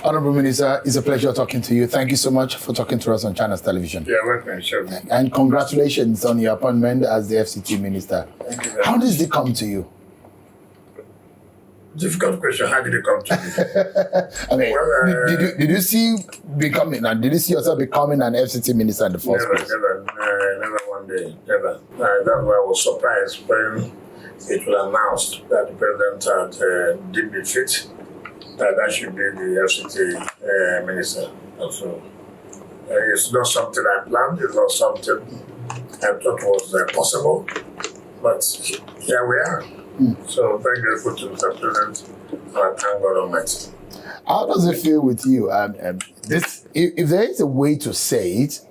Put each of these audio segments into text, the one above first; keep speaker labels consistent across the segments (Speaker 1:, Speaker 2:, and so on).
Speaker 1: Honorable Minister, it's a pleasure talking to you. Thank you so much for talking to us on Channels Television.
Speaker 2: Yeah, welcome, sure.
Speaker 1: And congratulations on your appointment as the FCT Minister.
Speaker 2: Thank you very
Speaker 1: How
Speaker 2: much.
Speaker 1: did it come to you?
Speaker 2: Difficult question. How did it come to me?
Speaker 1: Okay,
Speaker 2: Well,
Speaker 1: did you see yourself becoming an FCT Minister in the first place?
Speaker 2: Never one day, never. That's why I was surprised when it was announced that the president had deemed it fit that should be the FCT minister. And so it's not something I planned. It's not something I thought was possible. But here we are. So very grateful to Mr. President and thank God Almighty.
Speaker 1: How does it feel with you? If there is a way to say it,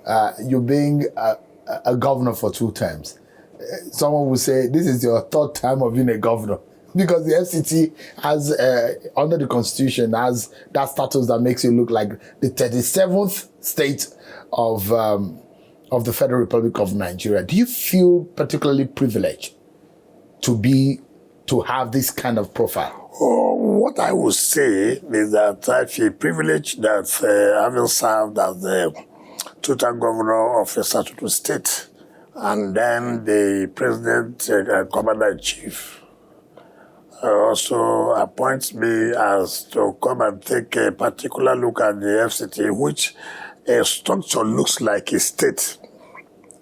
Speaker 1: you being a governor for 2 terms, someone would say this is your 3rd time of being a governor, because the FCT has, under the Constitution, has that status that makes you look like the 37th state of the Federal Republic of Nigeria. Do you feel particularly privileged to have this kind of profile?
Speaker 2: What I would say is that I feel privileged that having served as the total governor of a statutory state, and then the president and commander-in-chief also appoints me as to come and take a particular look at the FCT, which a structure looks like a state,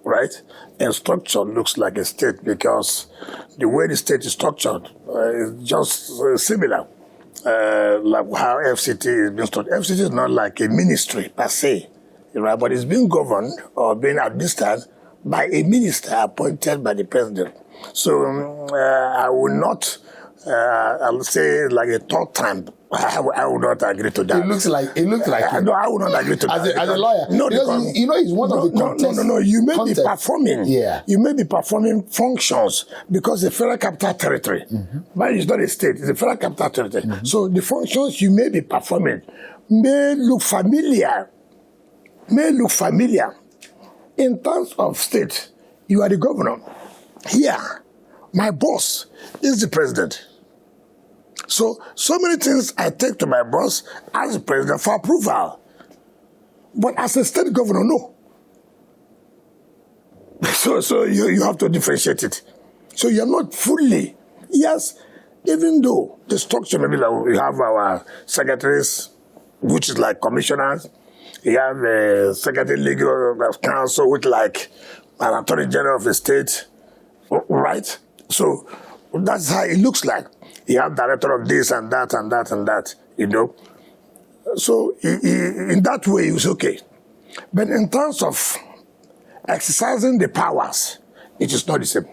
Speaker 2: right? A structure looks like a state because the way the state is structured is just similar, like how FCT is being structured. FCT is not like a ministry per se, right? But it's being governed or being administered by a minister appointed by the president. So I will not, I'll say like a 3rd time. I will not agree to that.
Speaker 1: It looks like
Speaker 2: no, I will not agree to that.
Speaker 1: As a lawyer,
Speaker 2: no,
Speaker 1: because he's one of the contests.
Speaker 2: No. You may be performing.
Speaker 1: Yeah.
Speaker 2: You may be performing functions because the Federal Capital Territory, but it's not a state. It's a Federal Capital Territory. So the functions you may be performing may look familiar. In terms of state, you are the governor. Here, my boss is the president. So many things I take to my boss as the president for approval. But as a state governor, no. So you have to differentiate it. So you're not fully, yes, even though the structure maybe like we have our secretaries, which is like commissioners, you have a secretary legal counsel, which like an attorney general of the state, right? So that's how it looks like. You have director of this and that and that and that, you know. So in that way, it's okay. But in terms of exercising the powers, it is not the same.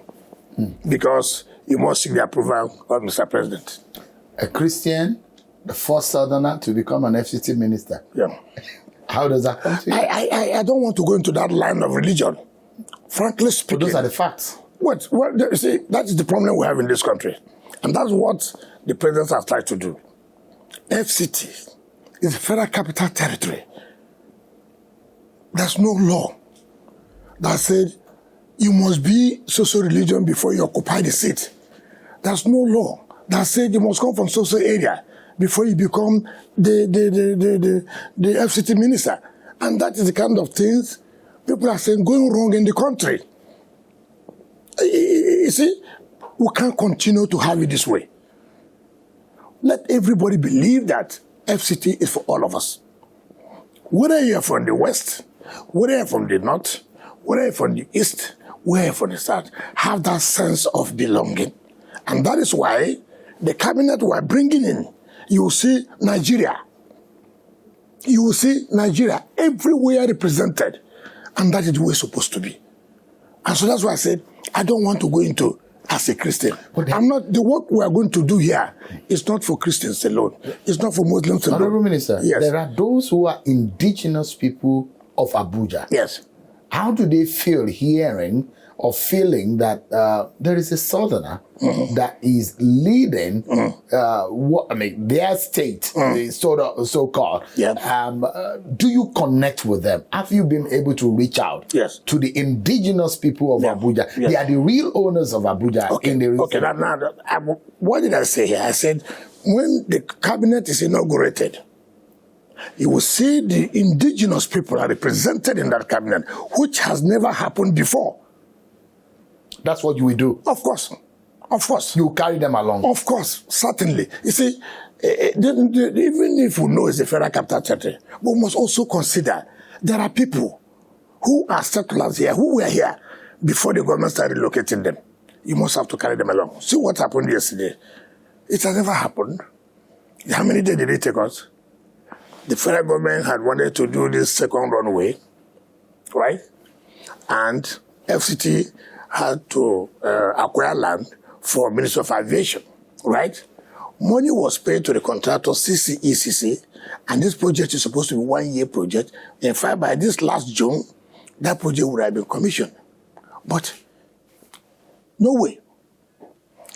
Speaker 2: Because you must seek the approval of Mr. President.
Speaker 1: A Christian, the first Southerner to become an FCT minister.
Speaker 2: Yeah.
Speaker 1: How does that come to you?
Speaker 2: I don't want to go into that line of religion. Frankly speaking.
Speaker 1: But those are the facts.
Speaker 2: Well, you see, that is the problem we have in this country. And that's what the president has tried to do. FCT is Federal Capital Territory. There's no law that said you must be social religion before you occupy the seat. There's no law that said you must come from social area before you become the FCT minister. And that is the kind of things people are saying going wrong in the country. You see, we can't continue to have it this way. Let everybody believe that FCT is for all of us. Whether you're from the West, whether you're from the North, whether you're from the East, whether you're from the South, have that sense of belonging. And that is why the cabinet we're bringing in, you will see Nigeria. You will see Nigeria everywhere represented. And that is the way it's supposed to be. And so that's why I said, I don't want to go into as a Christian. The work we are going to do here is not for Christians alone. It's not for Muslims alone.
Speaker 1: Honorable Minister,
Speaker 2: yes.
Speaker 1: There are those who are indigenous people of Abuja.
Speaker 2: Yes.
Speaker 1: How do they feel hearing or feeling that there is a Southerner that is leading their state, so-called?
Speaker 2: Yep.
Speaker 1: Do you connect with them? Have you been able to reach out to the indigenous people of Abuja? Yes. They are the real owners of Abuja in the region.
Speaker 2: Okay, now, what did I say here? I said, when the cabinet is inaugurated, you will see the indigenous people are represented in that cabinet, which has never happened before.
Speaker 1: That's what you will do.
Speaker 2: Of course. Of course.
Speaker 1: You carry them along.
Speaker 2: Of course, certainly. You see, even if we know it's a federal capital territory, we must also consider there are people who are settlers here, who were here before the government started locating them. You must have to carry them along. See what happened yesterday. It has never happened. How many days did it take us? The federal government had wanted to do this second runway, right? And FCT had to acquire land for Ministry of Aviation, right? Money was paid to the contractor CCECC, and this project is supposed to be a 1-year project. In fact, by this last June, that project would have been commissioned. But no way.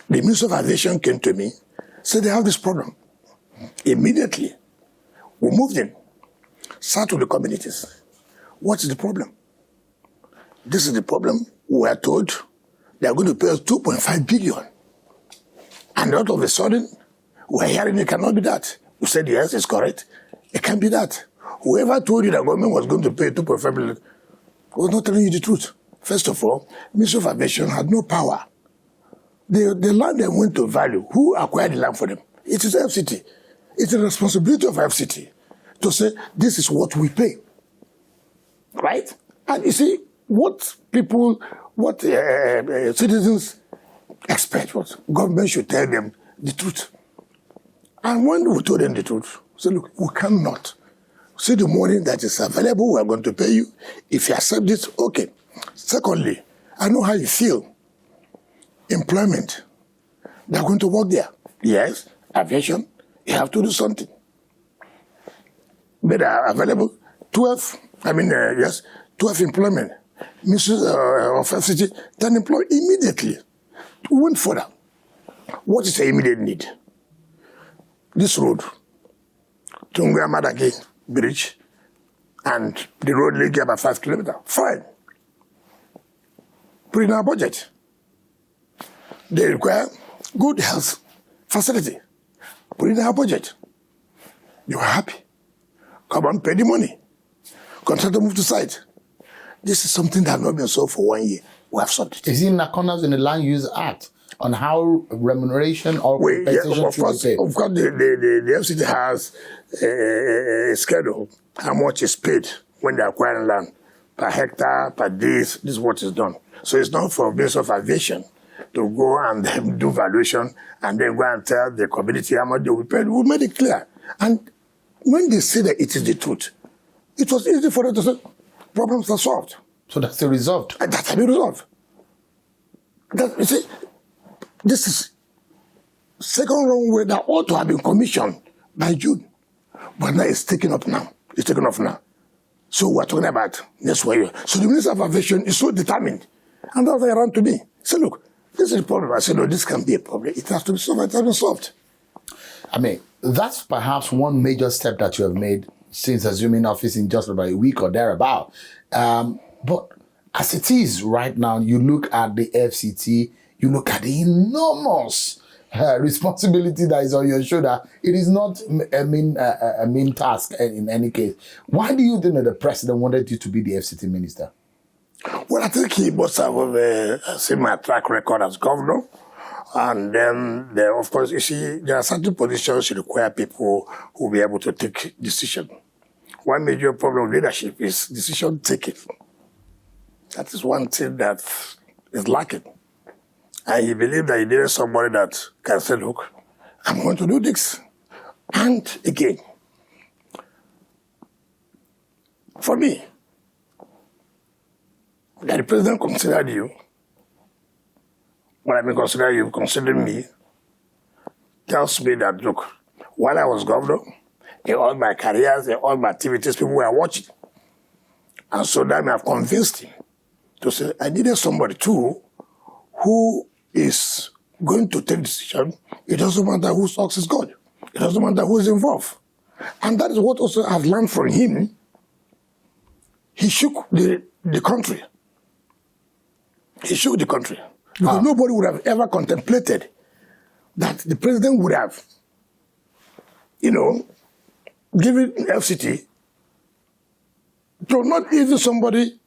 Speaker 2: The Minister of Aviation came to me, said they have this problem. Immediately, we moved in, sat with the communities. What is the problem? This is the problem. We are told they are going to pay us 2.5 billion. And out of a sudden, we're hearing it cannot be that. We said, yes, it's correct. It can't be that. Whoever told you the government was going to pay 2.5 billion was not telling you the truth. First of all, Ministry of Aviation had no power. The land they went to value, who acquired the land for them? It is FCT. It's the responsibility of FCT to say, this is what we pay. Right? And you see, what people, what citizens expect was government should tell them the truth. And when we told them the truth, say, look, we cannot. See the money that is available, we are going to pay you. If you accept this, okay. Secondly, I know how you feel. Employment. They are going to work there. Yes, aviation, you have to do something. But available 12 employment. Mrs. of FCT, then employ immediately. We went further. What is the immediate need? This road, Tunga Madaki Bridge, and the road linking about 5 kilometers. Fine. Put in our budget. They require good health facility. Put in our budget. You are happy. Come on, pay the money. Contractor move to site. This is something that has not been solved for 1 year. We have solved it.
Speaker 1: Is it in accordance in the Land Use Act on how remuneration or compensation
Speaker 2: of course, the FCT has a schedule, how much is paid when they acquire land, per hectare, per this is what is done. So it's not for Ministry of Aviation to go and then do valuation and then go and tell the community how much they will pay. We made it clear. And when they say that it is the truth, it was easy for them to say, problems are solved.
Speaker 1: So that's the result.
Speaker 2: And that's the result. You see, this is second runway that ought to have been commissioned by June. But now it's taken up now. It's taken off now. So we're talking about next year. So the Minister of Aviation is so determined. And that's why he ran to me. He said, look, this is the problem. I said, no, this can't be a problem. It has to be solved. It has been solved.
Speaker 1: I mean, that's perhaps one major step that you have made since assuming office in just about a week or thereabout. But as it is right now, you look at the FCT, you look at the enormous responsibility that is on your shoulder. It is not a mean task in any case. Why do you think that the president wanted you to be the FCT minister?
Speaker 2: Well, I think he must have seen my track record as governor. And then, of course, you see, there are certain positions that require people who will be able to take decisions. One major problem with leadership is decision taking. That is one thing that is lacking. And he believed that he needed somebody that can say, look, I'm going to do this. And again, for me, that the president considered you, when I mean consider you, considering me, tells me that, look, while I was governor, in all my careers, in all my activities, people were watching. And so that may have convinced him to say, I needed somebody too who is going to take decision. It doesn't matter whose ox is God. It doesn't matter who is involved. And that is what also I've learned from him. He shook the country. He shook the country. Because nobody would have ever contemplated that the president would have, giving FCT to not even somebody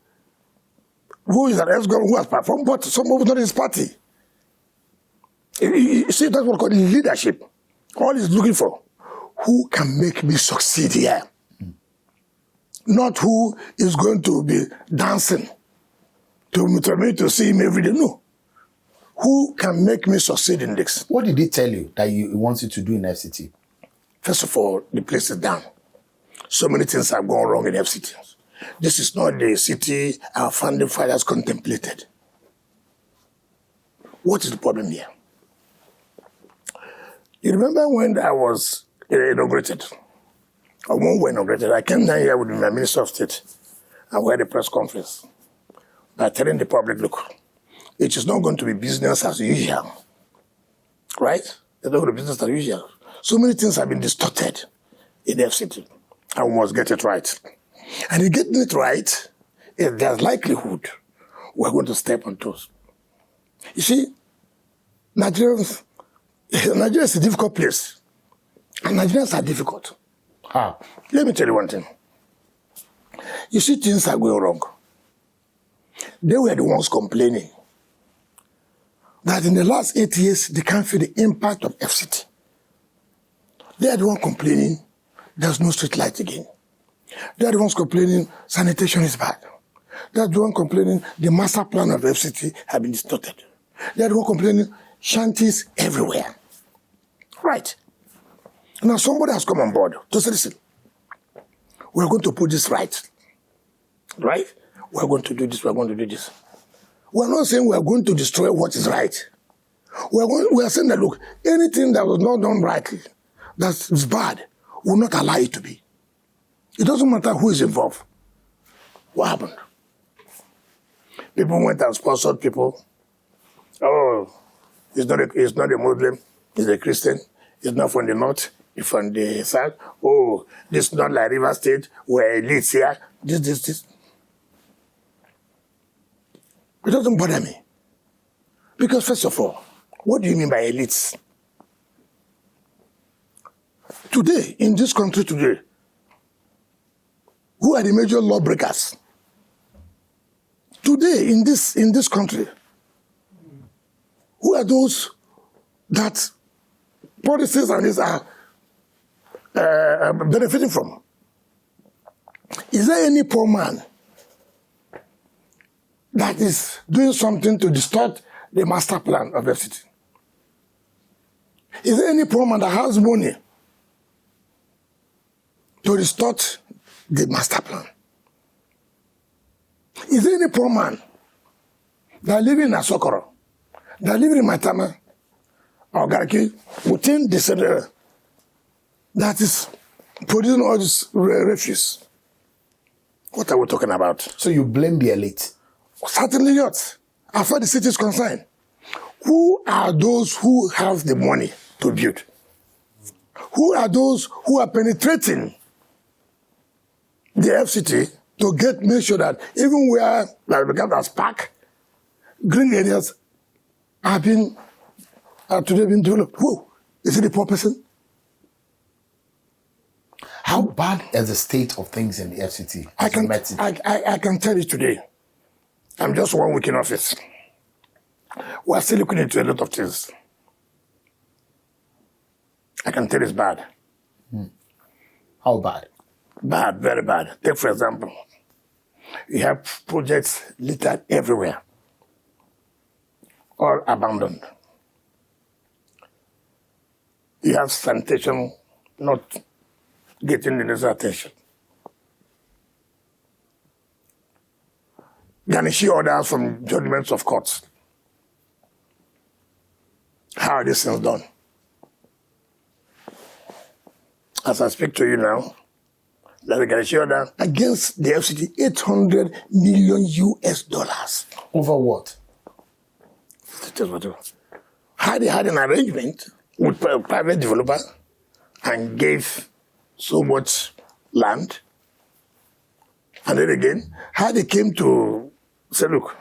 Speaker 2: who is an ex-governor who has performed, but someone who's not in his party. You see, that's what we call leadership. All he's looking for, who can make me succeed here? Not who is going to be dancing to me to see him every day. No. Who can make me succeed in this?
Speaker 1: What did he tell you that he wants you to do in FCT?
Speaker 2: First of all, the place is down. So many things have gone wrong in FCT. This is not the city our founding fathers contemplated. What is the problem here? You remember when I was inaugurated, or when we were inaugurated, I came down here with my Minister of State and we had a press conference by telling the public, look, it is not going to be business as usual, right? It's not going to be business as usual. So many things have been distorted in FCT, and we must get it right. And in getting it right, there's likelihood we're going to step on toes. You see, Nigeria is a difficult place, and Nigerians are difficult.
Speaker 1: How?
Speaker 2: Let me tell you one thing. You see, things are going wrong. They were the ones complaining that in the last 8 years, they can't feel the impact of FCT. They are the ones complaining there's no street light again. They are the ones complaining sanitation is bad. They are the ones complaining the master plan of FCT has been distorted. They are the ones complaining shanties everywhere. Right. Now somebody has come on board to say, listen, we're going to put this right. Right? We're going to do this, we're going to do this. We're not saying we're going to destroy what is right. We are saying that, look, anything that was not done rightly, that is bad, will not allow it to be. It doesn't matter who is involved. What happened? People went and sponsored people. Oh, he's not a Muslim, he's a Christian, he's not from the north, he's from the south. Oh, this is not like River State, where elites here. This. It doesn't bother me. Because first of all, what do you mean by elites? Today, in this country today, who are the major lawbreakers? Today, in this country, who are those that policies and this are benefiting from? Is there any poor man that is doing something to distort the master plan of FCT? Is there any poor man that has money to distort the master plan? Is there any poor man that lives in Asokoro, that lives in Maitama, or Garki, within the city that is producing all this refuse? What are we talking about?
Speaker 1: So you blame the elite?
Speaker 2: Certainly not. As far as the city is concerned, who are those who have the money to build? Who are those who are penetrating the FCT to make sure that even where like began as park, green areas are today being developed? Who? Is it the poor person?
Speaker 1: How bad is the state of things in the FCT?
Speaker 2: I can tell you today. I'm just 1 week in office. We're still looking into a lot of things. I can tell it's bad.
Speaker 1: How bad?
Speaker 2: Bad, very bad. Take, for example, you have projects littered everywhere, all abandoned. You have sanitation not getting the necessary attention. Garnishing orders from judgments of courts. How are these things done? As I speak to you now, there's a garnishing order against the FCT, $800 million US.
Speaker 1: Over what?
Speaker 2: How they had an arrangement with a private developer and gave so much land. And then again, how they came to say, look,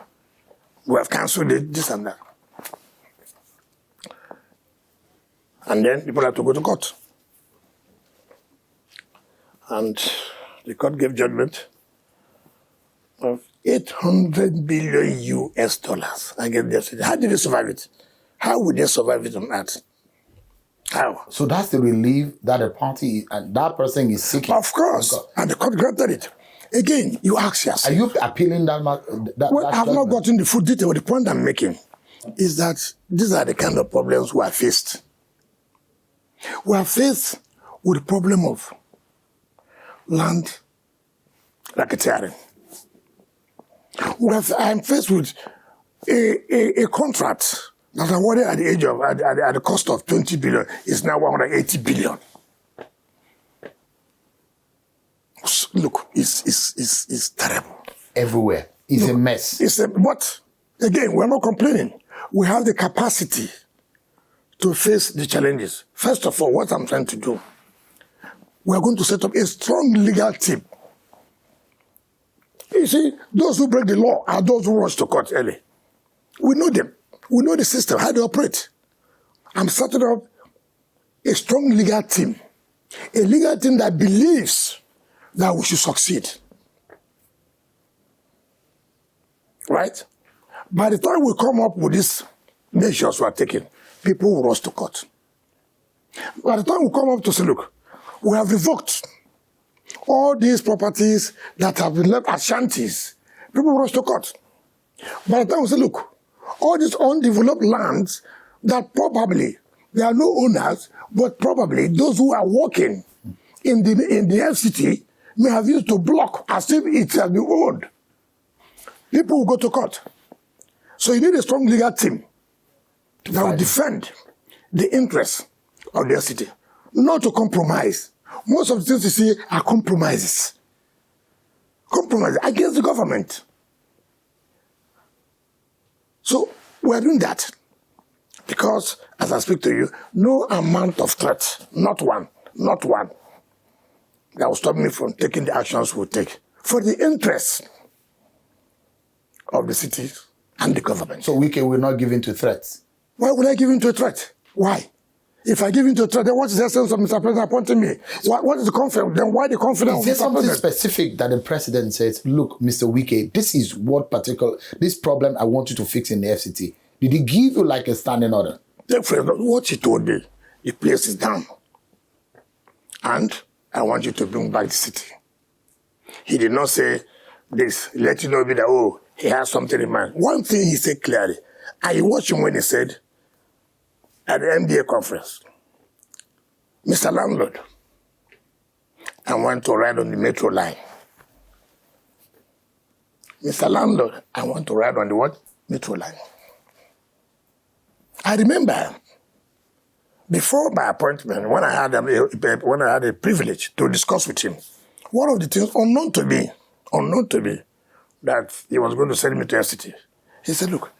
Speaker 2: we have cancelled it, this and that. And then people have to go to court. And the court gave judgment of 800 billion US dollars against the FCT. How did they survive it? How would they survive it on earth? How?
Speaker 1: So that's the relief that the party and that person is seeking.
Speaker 2: Of course. And the court granted it. Again, you ask yourself.
Speaker 1: Are you appealing that?
Speaker 2: Well, I've not gotten the full detail. The point I'm making is that these are the kind of problems we are faced. We are faced with the problem of land racketeering. I'm faced with a contract that awarded at the age of at the cost of 20 billion is now 180 billion. Look, it's terrible.
Speaker 1: Everywhere. It's a mess.
Speaker 2: But again, we're not complaining. We have the capacity to face the challenges. First of all, what I'm trying to do, we're going to set up a strong legal team. You see, those who break the law are those who rush to court early. We know them. We know the system, how they operate. I'm setting up a strong legal team. A legal team that believes that we should succeed. Right? By the time we come up with these measures we are taking, people will rush to court. By the time we come up to say, look, we have revoked all these properties that have been left as shanties, people will rush to court. By the time we say, look, all these undeveloped lands that probably there are no owners, but probably those who are working in the FCT may have used to block as if it has been owned. People will go to court. So you need a strong legal team that will defend the interests of the FCT, not to compromise. Most of the things you see are compromises. Compromises against the government. So we're doing that because, as I speak to you, no amount of threat, not one, that will stop me from taking the actions we'll take for the interests of the city and the government.
Speaker 1: So Wike will not give in to threats?
Speaker 2: Why would I give in to a threat? Why? If I give in to a threat, then what is the essence of Mr. President appointing me? What is the confidence? Then why the confidence?
Speaker 1: Is there something specific that the president says, look, Mr. Wike, this is this problem I want you to fix in the FCT? Did he give you like a standing order?
Speaker 2: What he told me, the place is down. And I want you to bring back the city. He did not say this, let you know that, oh, he has something in mind. One thing he said clearly, I watched him when he said, at the MDA conference, Mr. Landlord, I want to ride on the metro line. Mr. Landlord, I want to ride on the what? Metro line. I remember before my appointment, when I had a privilege to discuss with him, one of the things unknown to me, that he was going to send me to FCT. He said, look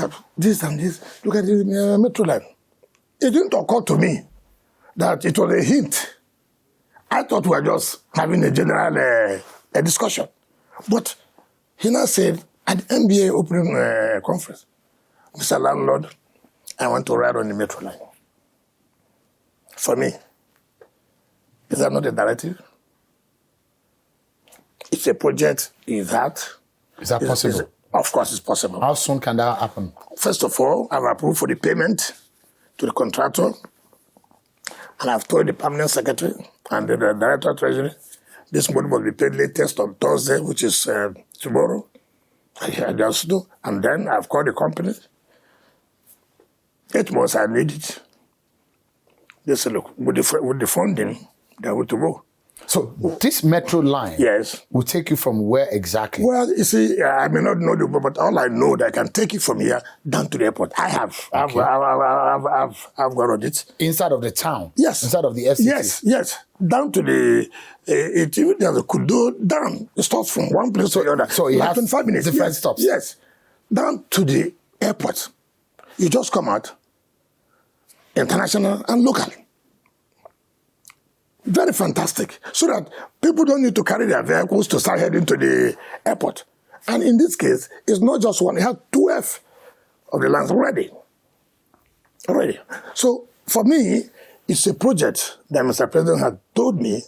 Speaker 2: at this and this, look at the metro line. It didn't occur to me that it was a hint. I thought we were just having a general discussion. But he now said, at the NBA opening conference, Mr. Landlord, I want to ride on the metro line. For me, is that not a directive? It's a project. Is that
Speaker 1: possible?
Speaker 2: Of course, it's possible.
Speaker 1: How soon can that happen?
Speaker 2: First of all, I've approved for the payment to the contractor, and I've told the permanent secretary and the director of treasury this money must be paid latest on Thursday, which is tomorrow. I just do, and then I've called the company. 8 months I need it. They said, look, with the funding, they're going to go.
Speaker 1: So this metro line,
Speaker 2: yes,
Speaker 1: will take you from where exactly?
Speaker 2: Well, you see, I may not know but all I know that I can take it from here down to the airport. I have. Okay. I've got on it.
Speaker 1: Inside of the town?
Speaker 2: Yes.
Speaker 1: Inside of the FCT?
Speaker 2: Yes. Down to the, even there's a Kudo down. It starts from one place to the other.
Speaker 1: So it has
Speaker 2: 25 minutes.
Speaker 1: Different stops?
Speaker 2: Yes. Down to the airport. You just come out, international and local. Very fantastic. So that people don't need to carry their vehicles to start heading to the airport. And in this case, it's not just one. It has 12 of the lands already. So for me, it's a project that Mr. President had told me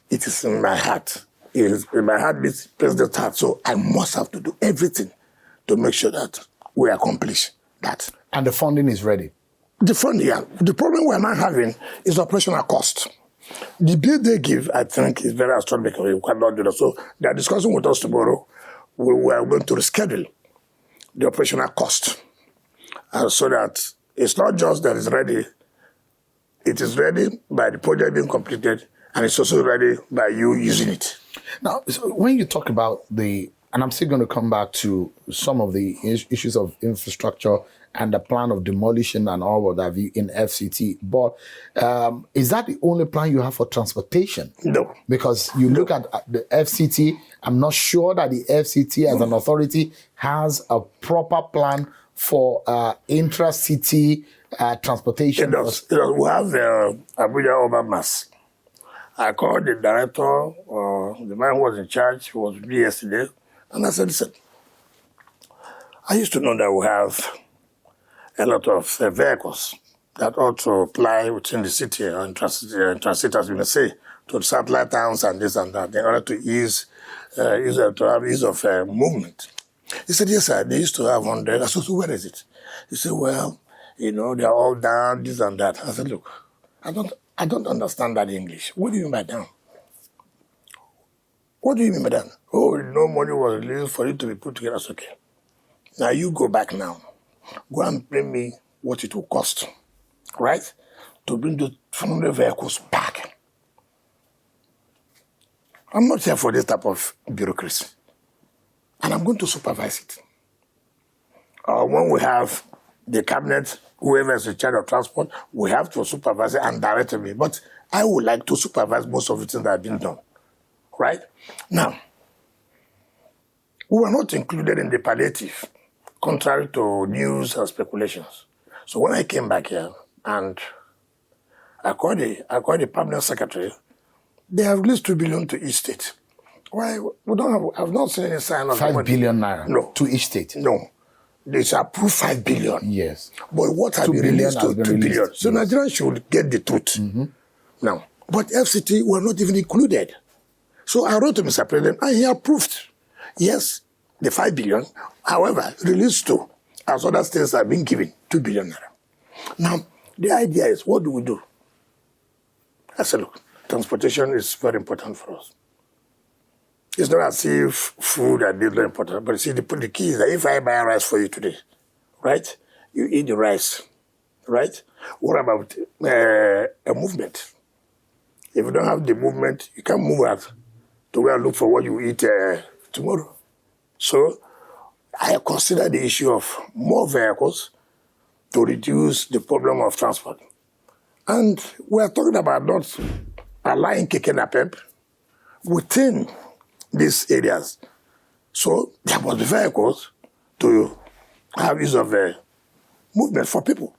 Speaker 2: it is in my heart. It is in my heart, this President's heart. So I must have to do everything to make sure that we accomplish that.
Speaker 1: And the funding is ready.
Speaker 2: The funding, yeah. The problem we're not having is operational cost. The bill they give, I think, is very astronomical. We cannot do that. So they are discussing with us tomorrow. We are going to reschedule the operational cost. So that it's not just that it's ready. It is ready by the project being completed, and it's also ready by you using it.
Speaker 1: Now, so when you talk about and I'm still going to come back to some of the issues of infrastructure and the plan of demolition and all of that in FCT, but is that the only plan you have for transportation?
Speaker 2: No.
Speaker 1: Because you look at the FCT, I'm not sure that the FCT as an authority has a proper plan for intra-city transportation.
Speaker 2: It does. We have Abuja Urban Mass. I called the director, the man who was in charge, who was me yesterday, and I said, listen, I used to know that we have a lot of vehicles that ought to apply within the city and transit, as you may say, to the satellite towns and this and that, in order to have ease of movement. He said, yes, sir, they used to have 100. I said, so where is it? He said, well, they're all down, this and that. I said, look, I don't understand that English. What do you mean by down? What do you mean by that? Oh, no money was released for it to be put together. That's okay. Now you go back now. Go and bring me what it will cost, right? To bring the 200 vehicles back. I'm not here for this type of bureaucracy. And I'm going to supervise it. When we have the cabinet, whoever is in charge of transport, we have to supervise it and direct me. But I would like to supervise most of the things that have been done, right? Now, we were not included in the palliative, contrary to news and speculations. So when I came back here and I called the permanent secretary, they have released 2 billion to each state. Why? We don't have, I've not seen any sign of
Speaker 1: 5 billion naira
Speaker 2: no.
Speaker 1: to each state?
Speaker 2: No. They should approve 5 billion.
Speaker 1: Yes.
Speaker 2: But what have been released to 2 billion? So yes. Nigerians should get the truth. Mm-hmm. Now, but FCT were not even included. So I wrote to Mr. President and he approved. Yes, the 5 billion, however, released to, as other states have been given, 2 billion naira. Now, the idea is, what do we do? I said, look, transportation is very important for us. It's not as if food and this is very important, but you see, the key is that if I buy rice for you today, right, you eat the rice, right? What about a movement? If you don't have the movement, you can't move out to go and look for what you eat tomorrow. So I consider the issue of more vehicles to reduce the problem of transport. And we're talking about not allowing keke napep within these areas. So there must be vehicles to have ease of movement for people.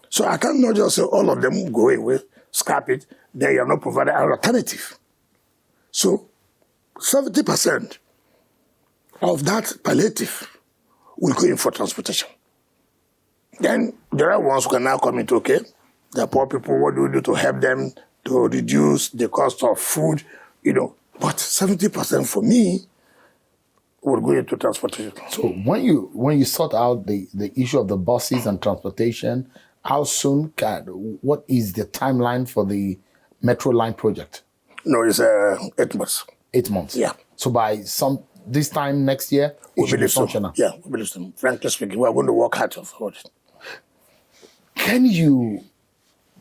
Speaker 2: So I cannot just say all of them go away, scrap it, then you're not providing an alternative. So 70% of that palliative will go in for transportation. Then there are ones who can now come into, okay, the poor people, what do we do to help them to reduce the cost of food, But 70% for me will go into transportation.
Speaker 1: So when you sort out the issue of the buses and transportation, how soon what is the timeline for the Metro Line project?
Speaker 2: No, it's 8 months.
Speaker 1: 8 months?
Speaker 2: Yeah.
Speaker 1: So by this time next year, it should be functional?
Speaker 2: Yeah, we believe so. Frankly speaking, we're going to work hard for it.
Speaker 1: Can you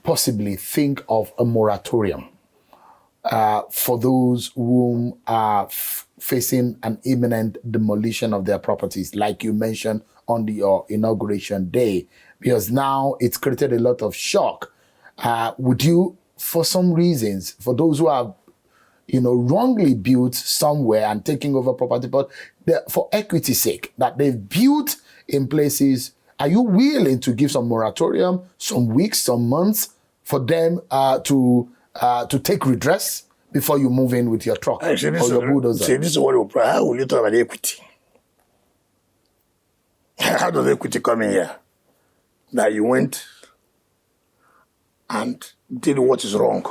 Speaker 1: possibly think of a moratorium for those who are facing an imminent demolition of their properties, like you mentioned on your inauguration day? Because now it's created a lot of shock. Would you, for some reasons, for those who are, wrongly built somewhere and taking over property, but for equity's sake, that they've built in places, are you willing to give some moratorium, some weeks, some months, for them to take redress before you move in with your truck or your bulldozer?
Speaker 2: See, this is what we'll how will you talk about equity? How does equity come in here? That you went and did what is wrong.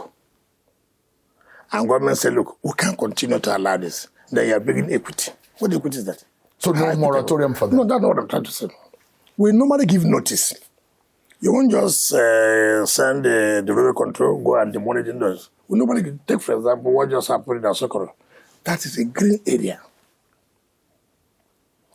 Speaker 2: And government said, look, we can't continue to allow this. Then you are bringing equity. What equity is that?
Speaker 1: So no moratorium for them?
Speaker 2: No, that's not what I'm trying to say. We normally give notice. You won't just send the railway control, go and demolish those. We normally take, for example, what just happened in Asokoro. That is a green area.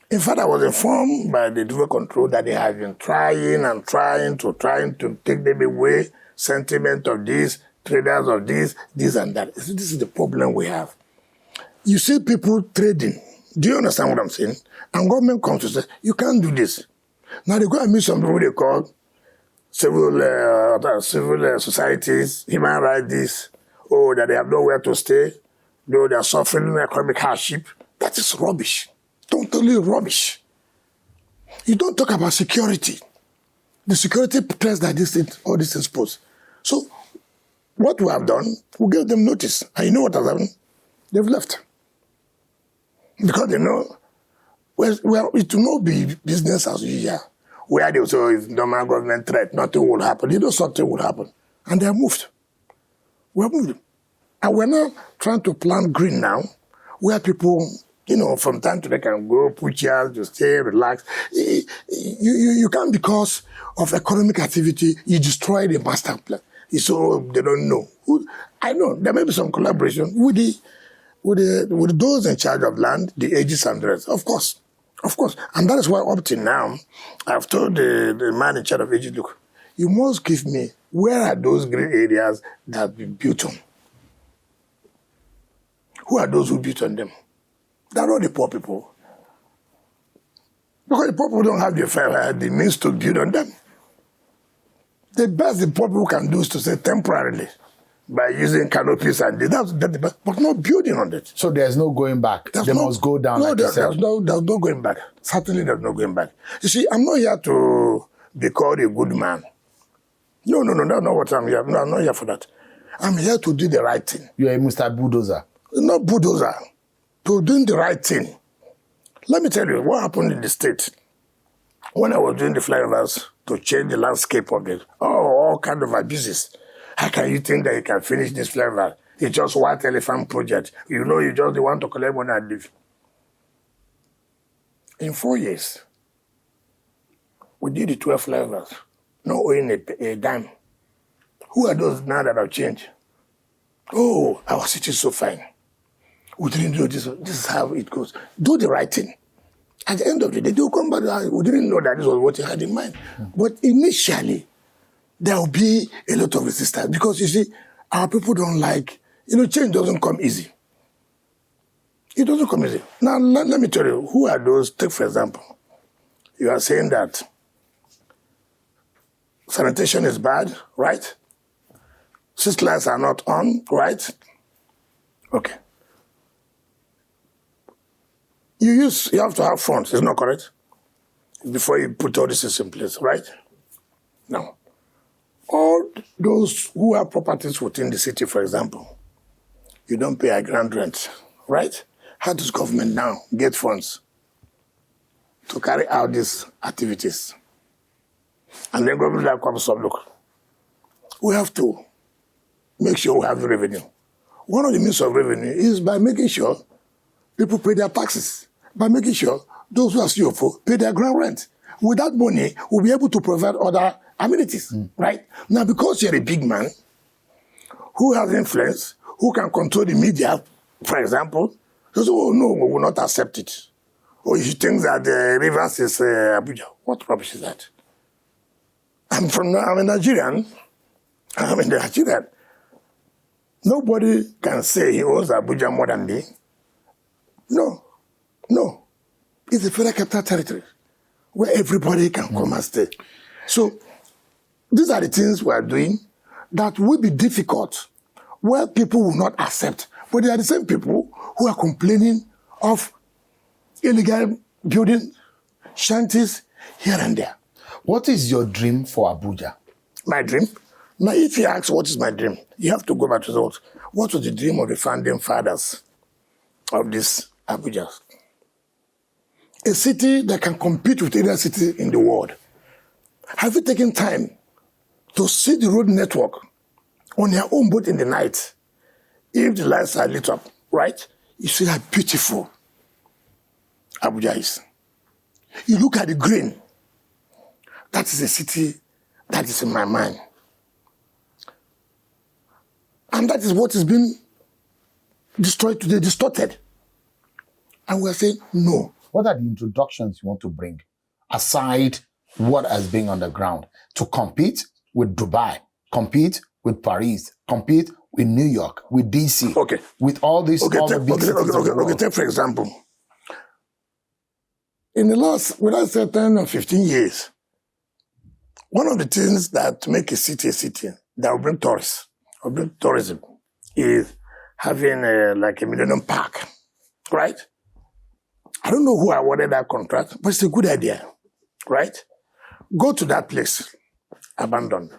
Speaker 2: In fact, I was informed by the railway control that they have been trying to take them away, sentiment of this, traders of this and that. This is the problem we have. You see people trading. Do you understand what I'm saying? And government comes to say, you can't do this. Now they go and meet some people they call civil societies, human rights, this, that they have nowhere to stay, though they are suffering economic hardship. That is rubbish. Totally rubbish. You don't talk about security. The security press that all this is posed. So what we have done, we gave them notice. And you know what has happened? They've left. Because they know, well, it will not be business as usual. Where they say, if normal government threat, nothing will happen. You know something will happen. And they have moved. We have moved. And we're now trying to plant green now, where people, from time to time can go, put chairs, to stay, relax. You can't, because of economic activity, you destroy the master plan. So they don't know. I know, there may be some collaboration with those in charge of land, the ages and the rest. Of course. And that is why up till now, I've told the man in charge of ages, look, you must give me, where are those green areas that have been built on? Who are those who built on them? They're not the poor people. Because the poor people don't have the means to build on them. The best the poor people can do is to say temporarily, by using canopies and that's the best, but not building on it.
Speaker 1: So there's no going back. They must go down.
Speaker 2: No, there's no going back. Certainly there's no going back. You see, I'm not here to be called a good man. No, that's not what I'm here. No, I'm not here for that. I'm here to do the right thing.
Speaker 1: You're a Mr. Bulldozer.
Speaker 2: Not bulldozer. To doing the right thing. Let me tell you what happened in the state. When I was doing the flyovers to change the landscape of it, all kind of abuses. How can you think that you can finish this flyover? It's just white elephant project. You just want to collect money and leave. In 4 years, we did the 12 flyovers, not owing a dime. Who are those now that have changed? Oh, our city is so fine. We didn't do this. This is how it goes. Do the right thing. At the end of the day, they'll come back. We didn't know that this was what he had in mind. But initially, there will be a lot of resistance. Because, you see, our people don't like, change doesn't come easy. It doesn't come easy. Now, let me tell you, who are those? Take, for example, you are saying that sanitation is bad, right? Street lights are not on, right? Okay. You have to have funds, is not correct? Before you put all this in place, right? Now, all those who have properties within the city, for example, you don't pay a grand rent, right? How does government now get funds to carry out these activities? And then government comes up, look, we have to make sure we have the revenue. One of the means of revenue is by making sure people pay their taxes, by making sure those who are CFO pay their ground rent. With that money, we'll be able to provide other amenities, right? Now, because you're a big man who has influence, who can control the media, for example, you say, oh, no, we will not accept it. Or you think that Rivers is Abuja. What rubbish is that? I'm a Nigerian. I'm a Nigerian. Nobody can say he owns Abuja more than me. No. It's a federal capital territory where everybody can come and stay. So these are the things we are doing that will be difficult, where people will not accept. But they are the same people who are complaining of illegal building shanties here and there.
Speaker 1: What is your dream for Abuja?
Speaker 2: My dream? Now, if you ask what is my dream, you have to go back to those. What was the dream of the founding fathers of this Abuja? A city that can compete with any city in the world. Have you taken time to see the road network on their own boat in the night, if the lights are lit up, right? You see how beautiful Abuja is. You look at the green. That is a city that is in my mind. And that is what is being destroyed today, distorted. And we're saying, no.
Speaker 1: What are the introductions you want to bring, aside what has been on the ground, to compete with Dubai, compete with Paris, compete with New York, with DC, with all these other big cities of the world?
Speaker 2: Take for example, in the last, without say 10 or 15 years, one of the things that make a city, that will bring tourists, or bring tourism, is having like a Millennium Park, right? I don't know who awarded that contract, but it's a good idea, right? Go to that place, abandoned.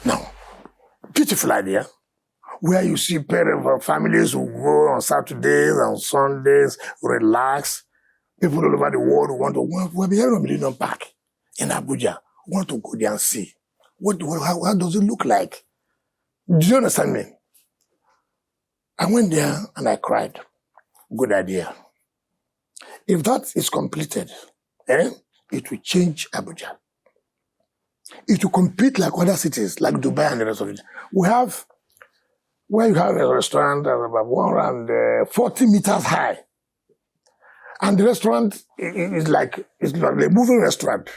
Speaker 2: Now, beautiful idea, where you see parents or families who go on Saturdays and Sundays, relax. People all over the world who want to, we're behind a Millennium Park in Abuja, want to go there and see. How does it look like? Do you understand me? I went there and I cried. Good idea. If that is completed, it will change Abuja. It will compete like other cities, like Dubai and the rest of it. We have, where you have a restaurant that's about 140 meters high. And the restaurant is like a moving restaurant.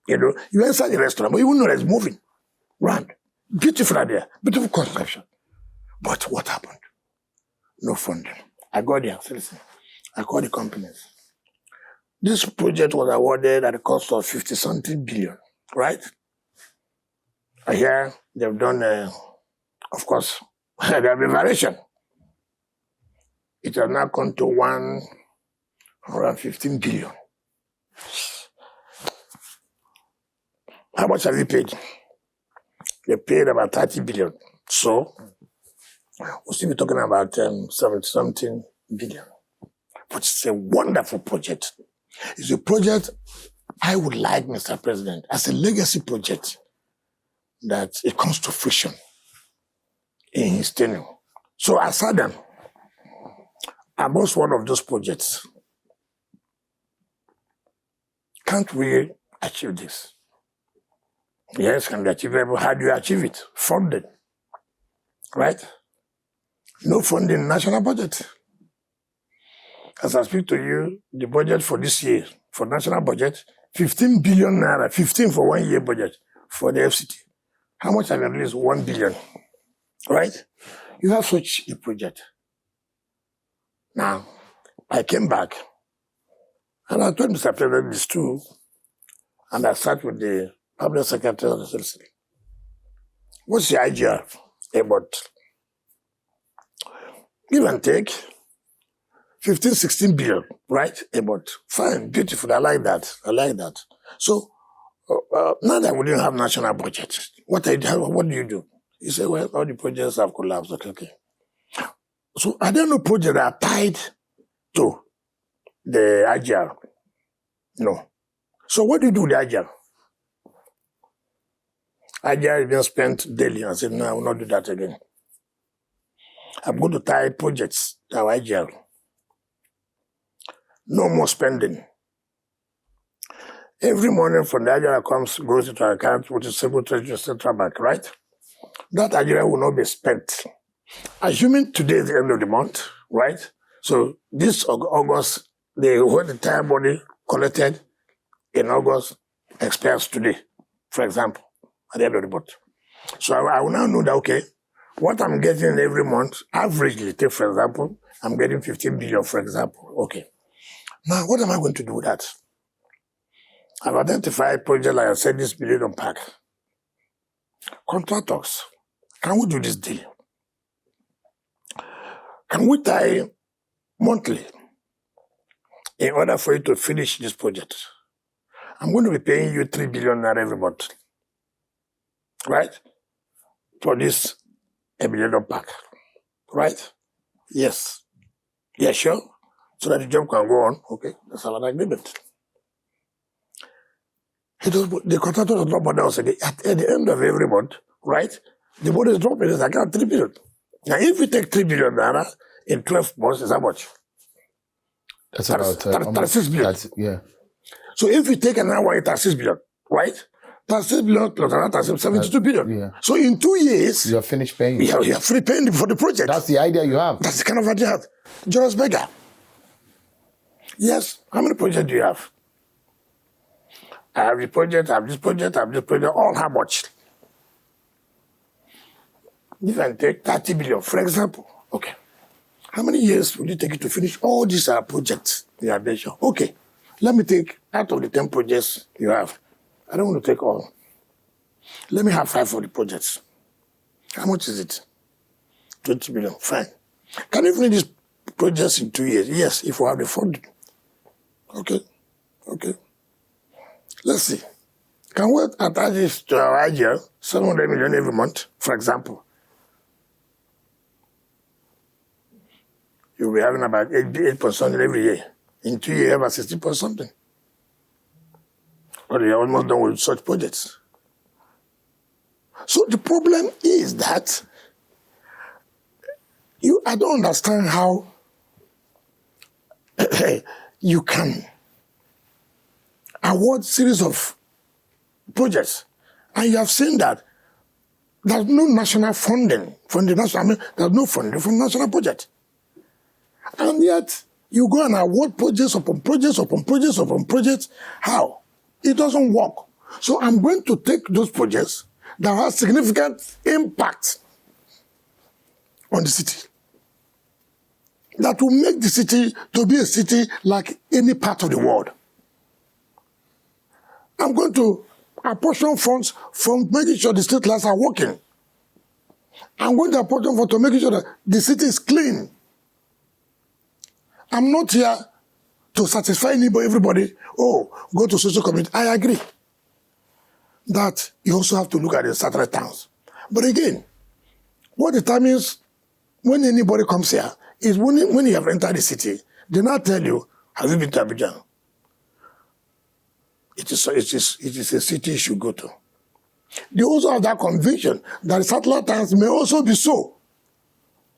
Speaker 2: You know, you inside the restaurant, but you won't know it's moving. Round. Beautiful idea, beautiful conception. But what happened? No funding. I got there, listen. I called the companies. This project was awarded at a cost of 50-something billion, right? I hear they've done, of course, there have been variation. It has now come to 115 billion. How much have you paid? They paid about 30 billion. So, we'll still be talking about 70-something billion. But it's a wonderful project. It's a project I would like, Mr. President, as a legacy project, that it comes to fruition in his tenure. So I said them, about one of those projects. Can't we achieve this? Yes, can be achievable. How do you achieve it? Funding. Right? No funding in national budget. As I speak to you, the budget for this year, for national budget, 15 billion naira, 15 for 1 year budget for the FCT. How much have you released? 1 billion. Right? You have such a project. Now, I came back and I told Mr. President this too, and I sat with the Public Secretary of the City. What's the idea about give and take 15-16 billion, right? About fine, beautiful. I like that. So now that we didn't have national budget, what do you do? He said, well, all the projects have collapsed. Okay. So I don't know projects that are tied to the IGR. No. So what do you do with the IGR? IGR is being spent daily. I said, no, I will not do that again. I'm going to tie projects to our IGR. No more spending. Every morning from the IGR goes into our account, which is Civil Treasury Central Bank, right? That IGR will not be spent. Assuming today is the end of the month, right? So this August, when the entire money collected in August expires today, for example, at the end of the month. So I will now know that, okay, what I'm getting every month, averagely, take for example, I'm getting 15 billion, for example. Okay. Now, what am I going to do with that? I've identified projects like I said, this Millennium Park. Contractors, can we do this deal? Can we tie monthly in order for you to finish this project? I'm going to be paying you 3 billion naira every month, right? For this Millennium Park, right? Yes. Yeah, sure. So that the job can go on. Okay, that's our agreement. The contractor does not bother us again. At the end of every month, right, the money is dropping. It's like 3 billion. Now, if we take 3 billion naira in 12 months, is how much?
Speaker 1: That's about
Speaker 2: 36 billion.
Speaker 1: Yeah.
Speaker 2: So if we take another one, 36 billion, right? 36 billion plus another 72 billion.
Speaker 1: Yeah.
Speaker 2: So in 2 years,
Speaker 1: you're finished paying.
Speaker 2: You're free paying for the project.
Speaker 1: That's the idea you have.
Speaker 2: That's the kind of idea you have. Jonas Beggar. Yes. How many projects do you have? I have this project, I have this project, I have this project. All how much? If I take 30 billion, for example, okay. How many years will you take it to finish all these projects you have mentioned? Okay. Let me take out of the 10 projects you have. I don't want to take all. Let me have 5 of the projects. How much is it? 20 billion. Fine. Can you finish these projects in 2 years? Yes, if we have the funding. Okay. Okay. Let's see. Can we attach this to our idea, 700 million every month, for example? You'll be having about 8% every year. In 2 years, about 60% something. Or you're almost done with such projects. So the problem is that I don't understand how you can award series of projects, and you have seen that there's no national funding from the national. I mean, there's no funding from national budget, and yet you go and award projects upon projects upon projects upon projects. How? It doesn't work. So I'm going to take those projects that have significant impact on the city, that will make the city to be a city like any part of the world. I'm going to apportion funds from making sure the street lights are working. I'm going to apportion funds to making sure that the city is clean. I'm not here to satisfy everybody. Oh, go to social community. I agree that you also have to look at the satellite towns. But again, what determines when anybody comes here is when you have entered the city, they now tell you, have you been to Abidjan? It is a city you should go to. They also have that conviction that the satellite towns may also be so,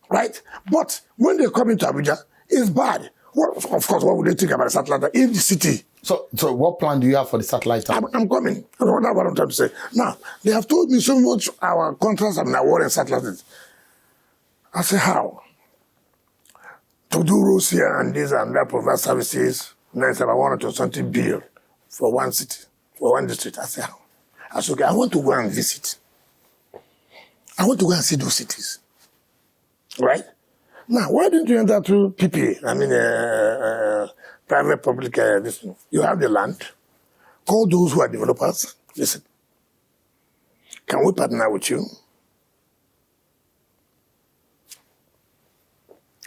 Speaker 2: right? But when they come into Abuja, it's bad. Of course, what would they think about the satellite town in the city?
Speaker 1: So what plan do you have for the satellite town?
Speaker 2: I'm coming. That's what I'm trying to say. Now, they have told me so much our contracts are now awarding satellites. I say, how? To do roads here and this and that, provide services, next about 120 billion for one city, for one district. I say, how? I said, okay, I want to go and visit. I want to go and see those cities. Right? Now, why didn't you enter through PPA? I mean, private-public, you have the land. Call those who are developers. Listen, can we partner with you?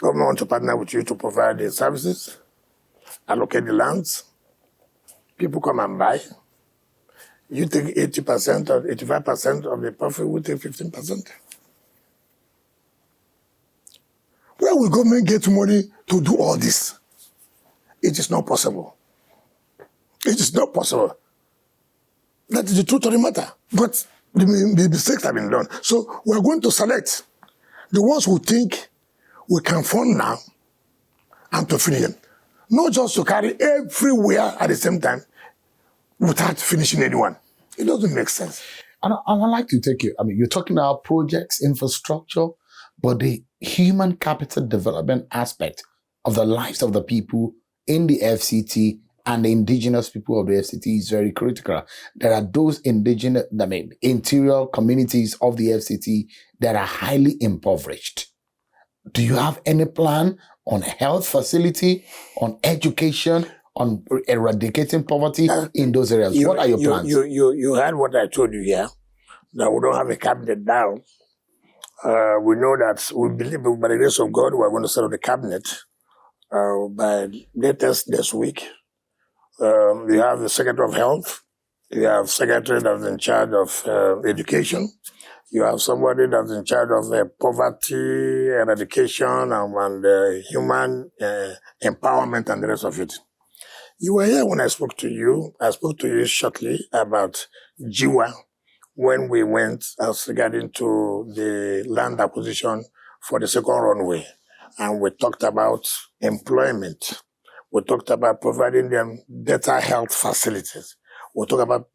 Speaker 2: Government want to partner with you to provide the services, allocate the lands. People come and buy. You take 80% or 85% of the profit, we take 15%. Where will government get money to do all this? It is not possible. It is not possible. That is the truth of the matter. But the mistakes have been done. So we are going to select the ones who think we can fund now and to finish them. Not just to carry everywhere at the same time without finishing anyone. It doesn't make sense.
Speaker 1: And I'd like to take you, I mean, you're talking about projects, infrastructure, but the human capital development aspect of the lives of the people in the FCT and the indigenous people of the FCT is very critical. There are those interior communities of the FCT that are highly impoverished. Do you have any plan on health facility, on education, on eradicating poverty in those areas? What are your plans?
Speaker 2: You heard what I told you here, that we don't have a cabinet down. We know that we believe by the grace of God, we are going to set up the cabinet by latest this week. We have the Secretary of Health. You have Secretary that's in charge of education. You have somebody that's in charge of poverty eradication and human empowerment and the rest of it. You were here when I spoke to you. I spoke to you shortly about Jiwa when we went as regarding to the land acquisition for the second runway. And we talked about employment. We talked about providing them better health facilities. We talked about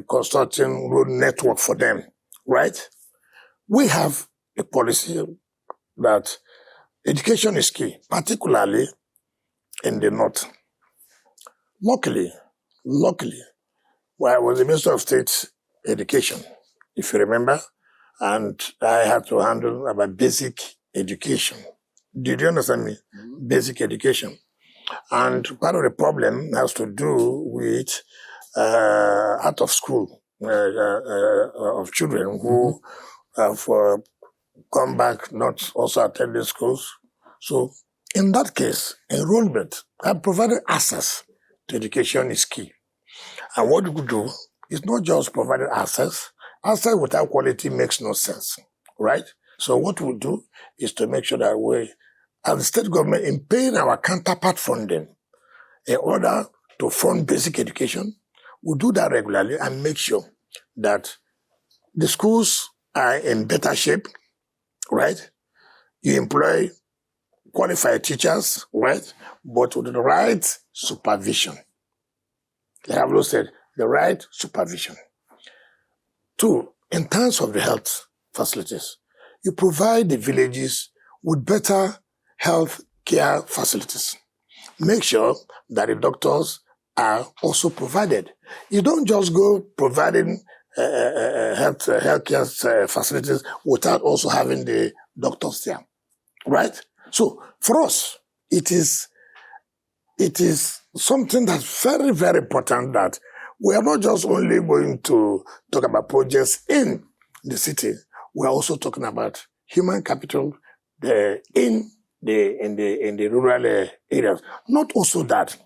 Speaker 2: constructing road network for them, right? We have a policy that education is key, particularly in the north. Luckily, when I was the Minister of State Education, if you remember, and I had to handle about basic education. Did you understand me? Basic education. And part of the problem has to do with out of school of children who have come back not also attending schools. So in that case, enrollment and providing access to education is key. And what we do is not just providing access. Access without quality makes no sense, right? So what we do is to make sure that we, as the state government, in paying our counterpart funding in order to fund basic education, we do that regularly and make sure that the schools are in better shape, right? You employ qualified teachers, right? But with the right supervision. They have also said the right supervision. 2, in terms of the health facilities, you provide the villages with better health care facilities. Make sure that the doctors are also provided. You don't just go providing health care facilities without also having the doctors there, right? So for us, it is something that's very, very important that we are not just only going to talk about projects in the city. We are also talking about human capital in the rural areas. Not also that.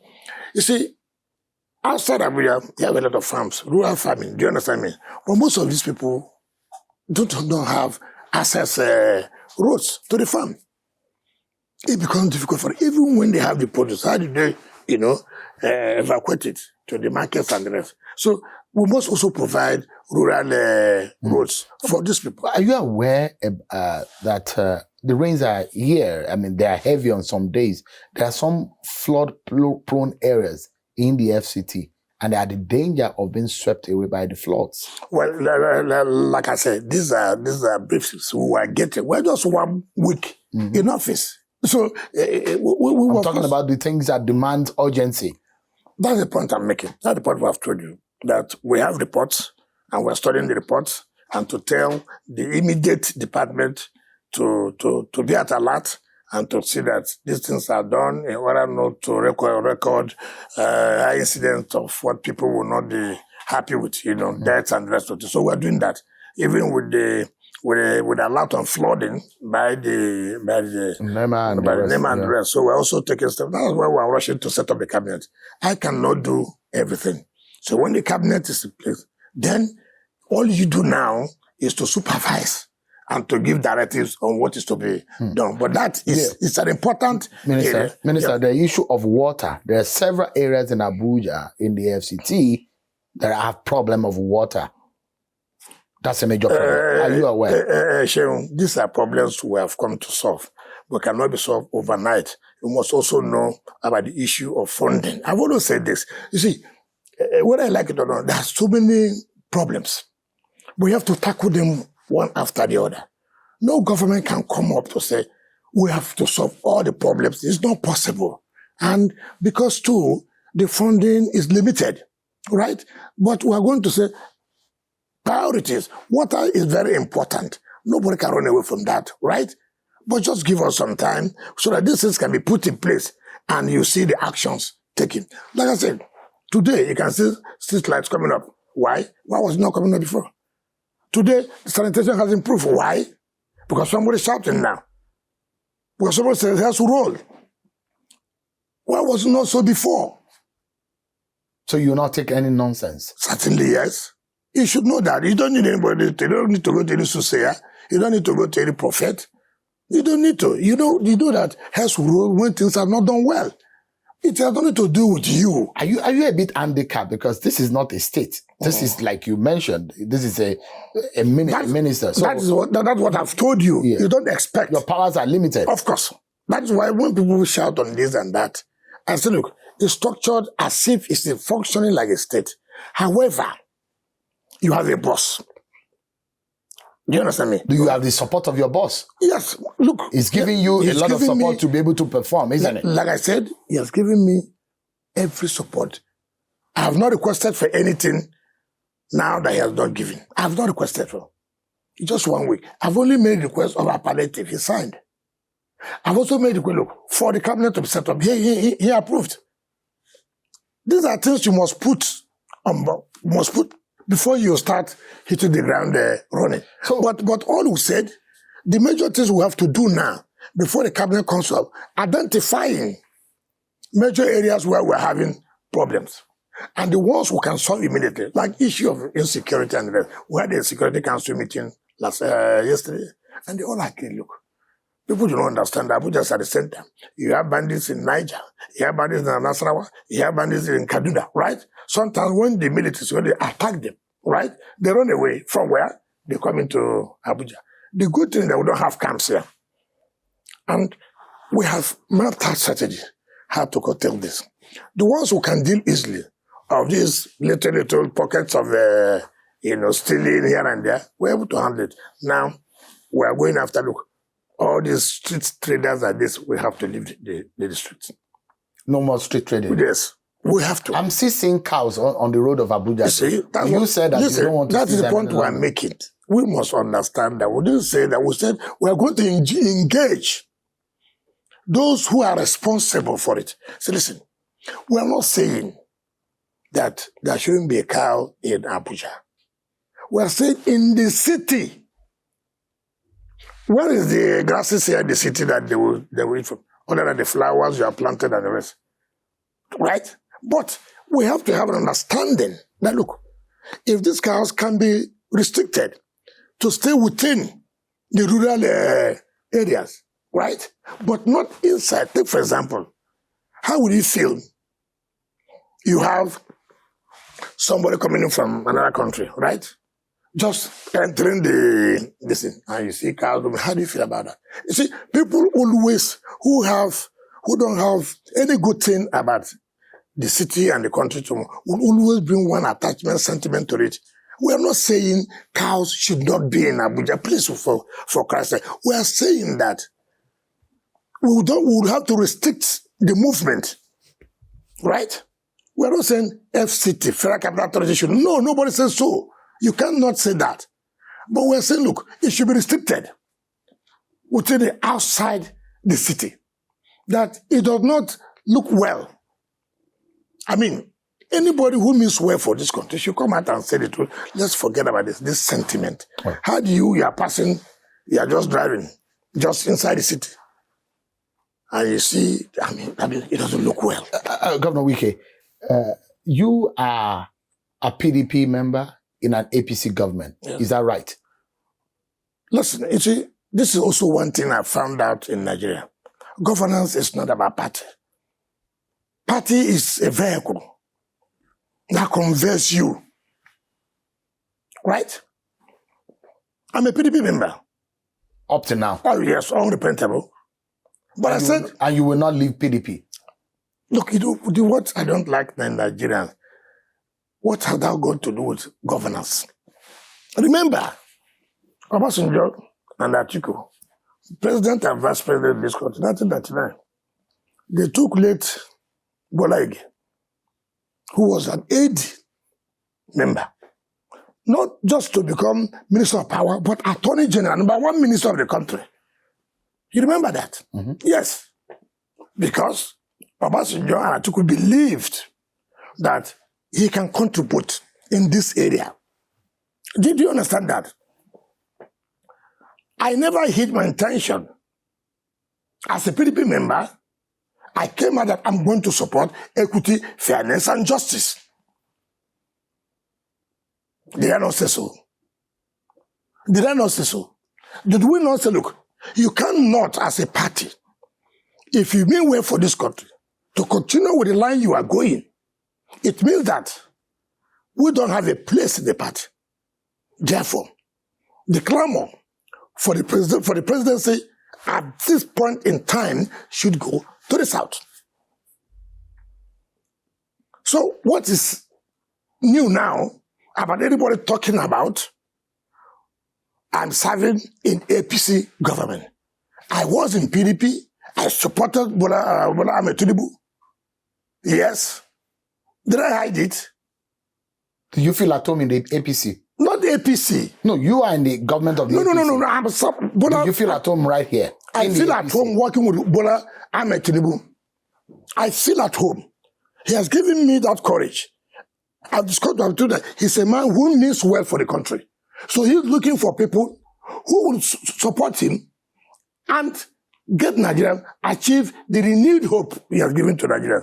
Speaker 2: You see, outside Abuja, you have a lot of farms, rural farming. Do you understand me? But most of these people don't have access roads to the farm. It becomes difficult for them. Even when they have the produce, how do they, evacuate it to the markets and the rest? So we must also provide rural roads for these people.
Speaker 1: Are you aware that the rains are here? I mean, they are heavy on some days. There are some flood-prone areas in the FCT, and they are the danger of being swept away by the floods.
Speaker 2: Well, like I said, these are briefs we are getting. We're just 1 week in office. So
Speaker 1: I'm talking about the things that demand urgency.
Speaker 2: That's the point I'm making. That's the point I've told you. That we have reports, and we're studying the reports, and to tell the immediate department to be at alert and to see that these things are done in order not to record incidents of what people will not be happy with, deaths and the rest of it. So we're doing that. Even with a lot of flooding by the
Speaker 1: Nyesom
Speaker 2: and the rest. So we're also taking steps. That's why we're rushing to set up the cabinet. I cannot do everything. So when the cabinet is in place, then all you do now is to supervise and to give directives on what is to be done. But that is it's an important area.
Speaker 1: Minister, the issue of water. There are several areas in Abuja, in the FCT, that have problem of water. That's a major problem. Are you aware?
Speaker 2: These are problems we have come to solve. We cannot be solved overnight. We must also know about the issue of funding. I've always said this. You see, whether I like it or not, there are so many problems. We have to tackle them one after the other. No government can come up to say, we have to solve all the problems. It's not possible. And because, too, the funding is limited, right? But we are going to say, priorities. Water is very important. Nobody can run away from that, right? But just give us some time so that these things can be put in place and you see the actions taken. Like I said, today you can see street lights coming up. Why? Why was it not coming up before? Today, the sanitation has improved. Why? Because somebody's shouting now. Because somebody says it has to roll. Why was it not so before?
Speaker 1: So you will not take any nonsense?
Speaker 2: Certainly, yes. You should know that. You don't need anybody. You don't need to go to any soothsayer. You don't need to go to any prophet. You don't need to. You know that has rule when things are not done well. It has nothing to do with you.
Speaker 1: Are you a bit handicapped because this is not a state? This is, like you mentioned, this is a minister. So
Speaker 2: that's what I've told you.
Speaker 1: Yeah.
Speaker 2: You don't expect.
Speaker 1: Your powers are limited.
Speaker 2: Of course. That's why when people shout on this and that, I say, look, it's structured as if it's functioning like a state. However, you have a boss. Do you understand me?
Speaker 1: Do you have the support of your boss?
Speaker 2: Yes. Look.
Speaker 1: He's giving you a lot of support to be able to perform, isn't it?
Speaker 2: Like I said, he has given me every support. I have not requested for anything now that he has not given. I have not requested for. Just 1 week. I've only made request of a palliative. He signed. I've also made request, look, for the cabinet to be set up. He approved. These are things you must put before you start hitting the ground running. So, but all we said, the major things we have to do now, before the cabinet comes up, identifying major areas where we're having problems. And the ones we can solve immediately, like issue of insecurity and the rest. We had a security council meeting yesterday, and they all agreed, look, people do not understand that Abuja is at the center. You have bandits in Niger, you have bandits in Nasarawa, you have bandits in Kaduna, right? Sometimes when the military, when they attack them, right, they run away from where? They come into Abuja. The good thing is that we don't have camps here. And we have mapped out strategy, how to curtail this. The ones who can deal easily of these little pockets of, stealing here and there, we're able to handle it. Now, we are going after, look, all these street traders like this, we have to leave the streets.
Speaker 1: No more street trading.
Speaker 2: Yes, we have to.
Speaker 1: I'm still seeing cows on the road of Abuja.
Speaker 2: You
Speaker 1: said that you don't want to see them.
Speaker 2: That is the point we're making. We must understand that we didn't say that. We said we are going to engage those who are responsible for it. So listen, we are not saying that there shouldn't be a cow in Abuja. We are saying in the city. Where is the grasses here in the city that they will eat from? Other than the flowers you have planted and the rest. Right? But we have to have an understanding that, look, if these cows can be restricted to stay within the rural areas, right? But not inside. Take, for example, how would you feel? You have somebody coming in from another country, right? Just entering this thing, and you see cows. How do you feel about that? You see, people always who don't have any good thing about the city and the country will always bring one attachment sentiment to it. We are not saying cows should not be in Abuja. Please, for Christ's sake. We are saying that we would have to restrict the movement, right? We are not saying FCT, Federal Capital Authority, should. No, nobody says so. You cannot say that. But we're saying, look, it should be restricted within the outside the city. That it does not look well. I mean, anybody who means well for this country should come out and say the truth. Let's forget about this sentiment. Right. How do you are passing, you are just driving, just inside the city. And you see, I mean, it doesn't look well.
Speaker 1: Governor Wike, you are a PDP member in an APC government. Yes. Is that right?
Speaker 2: Listen, you see, this is also one thing I found out in Nigeria. Governance is not about party. Party is a vehicle that conveys you. Right? I'm a PDP member.
Speaker 1: Up to now?
Speaker 2: Oh, yes, unrepentable. But
Speaker 1: and you will not leave PDP?
Speaker 2: Look, what I don't like in Nigerians, what have that got to do with governance? Remember, Obasanjo and Atiku, president and vice president of this country, 1999, they took late Bola Ige, who was an aide member, not just to become Minister of Power, but Attorney General, number one minister of the country. You remember that? Mm-hmm. Yes. Because Obasanjo and Atiku believed that he can contribute in this area. Did you understand that? I never hid my intention. As a PDP member, I came out that I'm going to support equity, fairness, and justice. Did I not say so? Did I not say so? Did we not say, look, you cannot, as a party, if you mean well for this country, to continue with the line you are going, it means that we don't have a place in the party. Therefore, the clamor for the presidency at this point in time should go to the South. So what is new now about anybody talking about I'm serving in APC government? I was in PDP. I supported Bola Ahmed Tinubu. Yes. Did I hide it?
Speaker 1: Do you feel at home in the APC?
Speaker 2: Not the APC.
Speaker 1: No, you are in the government of the APC.
Speaker 2: No.
Speaker 1: Do you feel at home right here?
Speaker 2: I feel at home working with Bola Ahmed Tinubu. I feel at home. He has given me that courage. I've discussed with him. He's a man who means well for the country. So he's looking for people who will support him and get Nigeria, achieve the renewed hope he has given to Nigeria.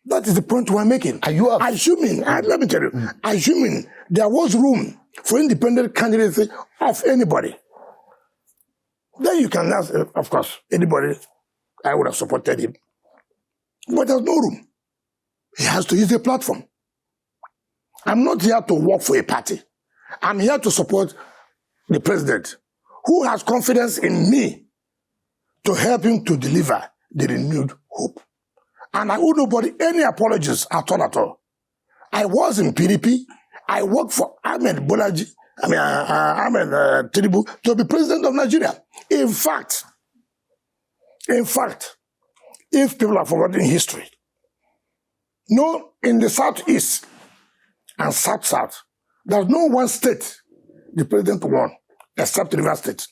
Speaker 2: That is the point we're making.
Speaker 1: Are you
Speaker 2: assuming, let me tell you, assuming there was room for independent candidacy of anybody, then you can ask, of course, anybody, I would have supported him. But there's no room. He has to use a platform. I'm not here to work for a party. I'm here to support the president who has confidence in me to help him to deliver the renewed hope. And I owe nobody any apologies at all. I was in PDP. I worked for Ahmed Tinubu to be president of Nigeria. In fact, if people have forgotten history, no, in the Southeast and South, there's no one state the president won except River State.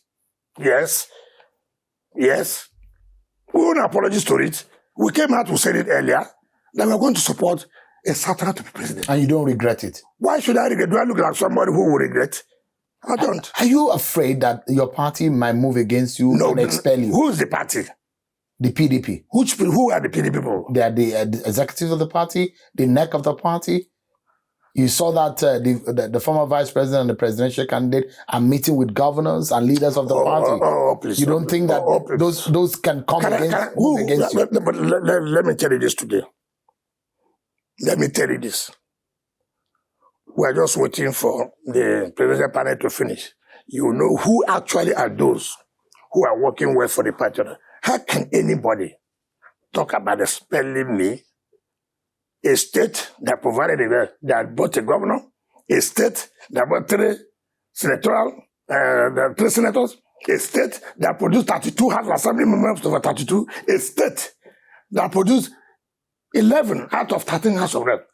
Speaker 2: Yes. We owe apologies to it. We came out, we said it earlier, that we're going to support a Southerner to be president.
Speaker 1: And you don't regret it?
Speaker 2: Why should I regret? Do I look like somebody who will regret? I don't.
Speaker 1: Are you afraid that your party might move against you and expel you?
Speaker 2: Who's the party?
Speaker 1: The PDP.
Speaker 2: Who are the PDP people?
Speaker 1: They are the executives of the party, the neck of the party. You saw that the former vice president and the presidential candidate are meeting with governors and leaders of the party.
Speaker 2: Please.
Speaker 1: You don't think that those can come against you?
Speaker 2: Let me tell you this today. Let me tell you this. We're just waiting for the presidential panel to finish. You know who actually are those who are working well for the party. How can anybody talk about expelling me? A state that provided that bought a governor, a state that bought three senators, a state that produced 32 House Assembly members over 32, a state that produced 11 out of 13 House of Reps.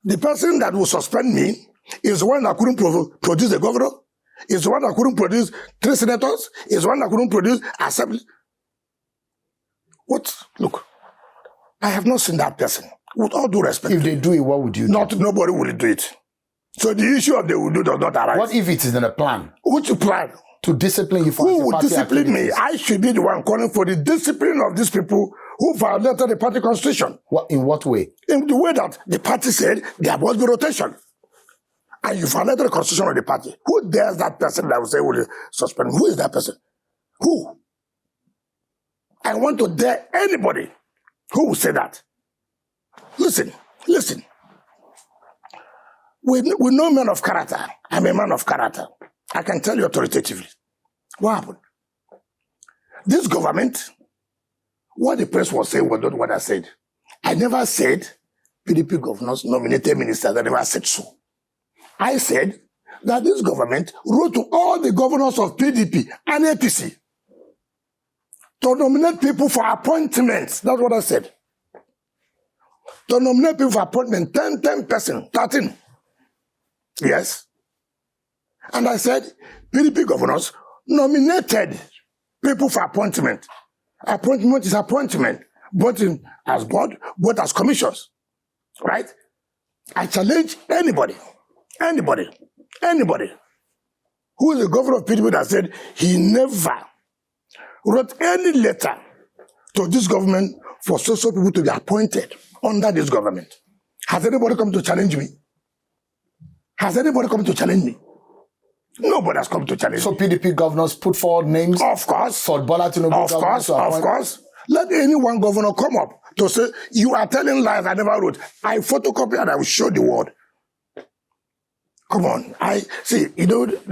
Speaker 2: The person that will suspend me is the one that couldn't produce a governor, is the one that couldn't produce 3 senators, is the one that couldn't produce assembly. What? Look, I have not seen that person. With all due respect.
Speaker 1: If they do it, what would you do?
Speaker 2: Nobody will do it. So the issue of they will do does not arise.
Speaker 1: What if it is in a plan?
Speaker 2: Which plan?
Speaker 1: To discipline you for
Speaker 2: who would discipline me? I should be the one calling for the discipline of these people who violated the party constitution.
Speaker 1: In what way?
Speaker 2: In the way that the party said there must be rotation. And you violated the constitution of the party. Who dares that person that will say will suspend? Who is that person? Who? I want to dare anybody who will say that. Listen. We're no man of character. I'm a man of character. I can tell you authoritatively. What happened? This government, what the press was saying was not what I said. I never said PDP governors nominated ministers. I never said so. I said that this government wrote to all the governors of PDP and APC to nominate people for appointments. That's what I said. To nominate people for appointment, 10 person, 13. Yes. And I said, PDP governors nominated people for appointment. Appointment is appointment, both as board, both as commissions. Right? I challenge anybody who is the governor of PDP that said he never wrote any letter to this government for social people to be appointed under this government. Has anybody come to challenge me? Has anybody come to challenge me? Nobody has come to challenge me.
Speaker 1: So PDP governors put forward names?
Speaker 2: Of course.
Speaker 1: For Bola Tinubu
Speaker 2: Of course. Let any one governor come up to say, you are telling lies I never wrote. I photocopy and I will show the world. Come on.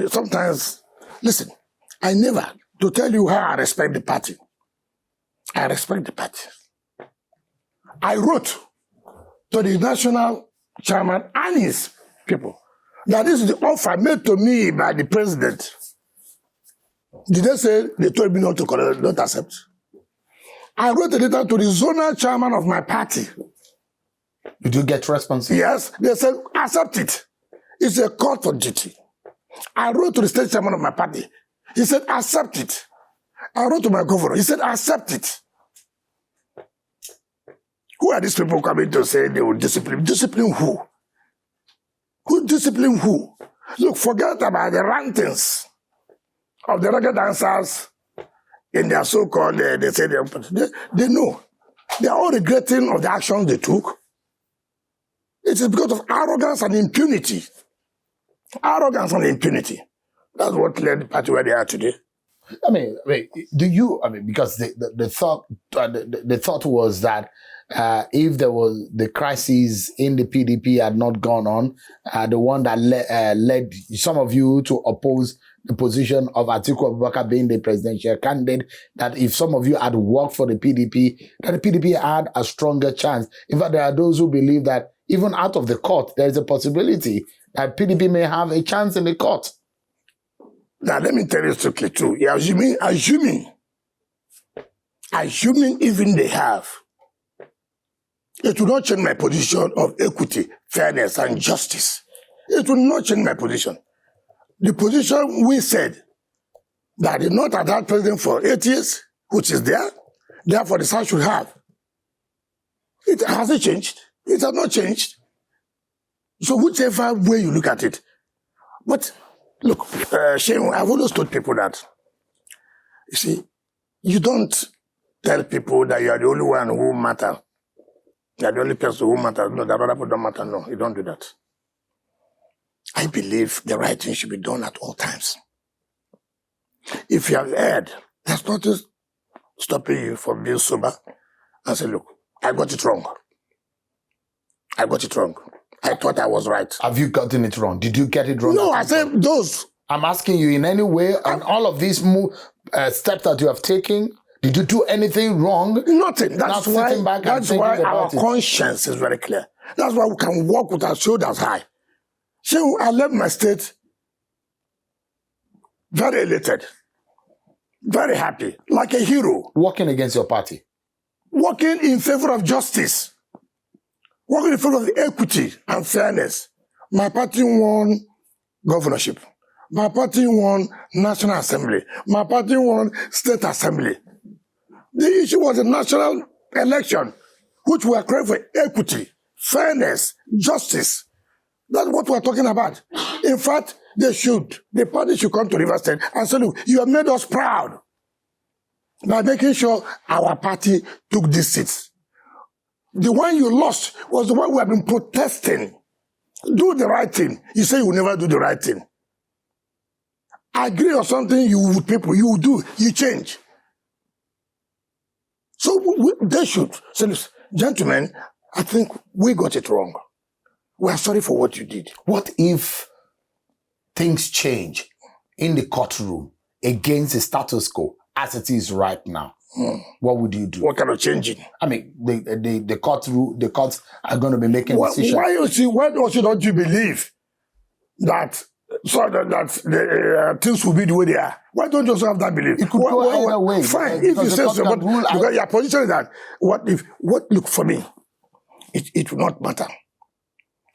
Speaker 2: Sometimes, listen, to tell you how I respect the party. I respect the party. I wrote to the national chairman and his people that this is the offer made to me by the president. Did they say they told me not to not accept? I wrote a letter to the zonal chairman of my party.
Speaker 1: Did you get response?
Speaker 2: Yes, they said accept it. It's a call for duty. I wrote to the state chairman of my party. He said accept it. I wrote to my governor. He said accept it. Who are these people coming to say they will discipline? Discipline who? Who discipline who? Look, forget about the rantings of the reggae dancers in their so-called, they say they know. They are all regretting of the actions they took. It is because of arrogance and impunity. Arrogance and impunity. That's what led the party where they are today.
Speaker 1: Because the thought was that if there was the crisis in the PDP had not gone on, the one that led some of you to oppose the position of Atiku Abubakar being the presidential candidate, that if some of you had worked for the PDP, that the PDP had a stronger chance. In fact, there are those who believe that even out of the court, there is a possibility that PDP may have a chance in the court.
Speaker 2: Now, let me tell you strictly true. Assuming even they have, it will not change my position of equity, fairness, and justice. It will not change my position. The position we said that did not attack president for 8 years, which is there, therefore the South should have. It hasn't changed. It has not changed. So whichever way you look at it. But look, Shane, I've always told people that, you see, you don't tell people that you are the only one who matters. You are the only person who matters. No, that other people don't matter. No, you don't do that. I believe the right thing should be done at all times. If you have heard, that's not just stopping you from being sober and say, look, I got it wrong. I got it wrong. I thought I was right.
Speaker 1: Have you gotten it wrong? Did you get it wrong?
Speaker 2: No, I said those.
Speaker 1: I'm asking you in any way on all of these steps that you have taken. Did you do anything wrong?
Speaker 2: Nothing. That's why our conscience is very clear. That's why we can walk with our shoulders high. So I left my state very elated, very happy, like a hero.
Speaker 1: Working against your party.
Speaker 2: Working in favor of justice. Working in favor of equity and fairness. My party won governorship. My party won National Assembly. My party won State Assembly. The issue was a national election, which we are craving for equity, fairness, justice. That's what we're talking about. In fact, the party should come to River State and say, look, you have made us proud by making sure our party took these seats. The one you lost was the one we have been protesting. Do the right thing. You say you will never do the right thing. Agree on something you will do, you change. So they should say, listen, gentlemen, I think we got it wrong. We are sorry for what you did.
Speaker 1: What if things change in the courtroom against the status quo as it is right now? What would you do?
Speaker 2: What kind of changing?
Speaker 1: I mean, the courts are going to be making decisions.
Speaker 2: Why don't you believe that the things will be the way they are? Why don't you also have that belief?
Speaker 1: It could go either way.
Speaker 2: Fine, if you say so, but because your position is that look for me, it will not matter.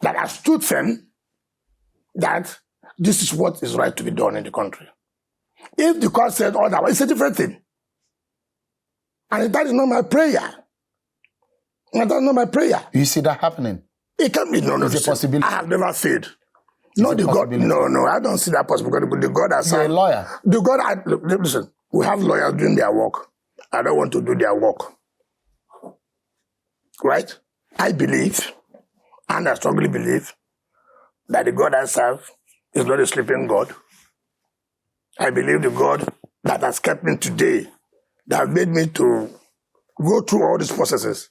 Speaker 2: That I stood firm that this is what is right to be done in the country. If the court said otherwise, it's a different thing. And that is not my prayer. And that's not my prayer.
Speaker 1: You see that happening?
Speaker 2: It can be. No,
Speaker 1: it's a possibility.
Speaker 2: I have never failed. No, the God. No, I don't see that possibility. Because the God has.
Speaker 1: You're a lawyer.
Speaker 2: The God. Listen, we have lawyers doing their work. I don't want to do their work. Right? I believe, and I strongly believe, that the God I serve is not a sleeping God. I believe the God that has kept me today, that made me to go through all these processes.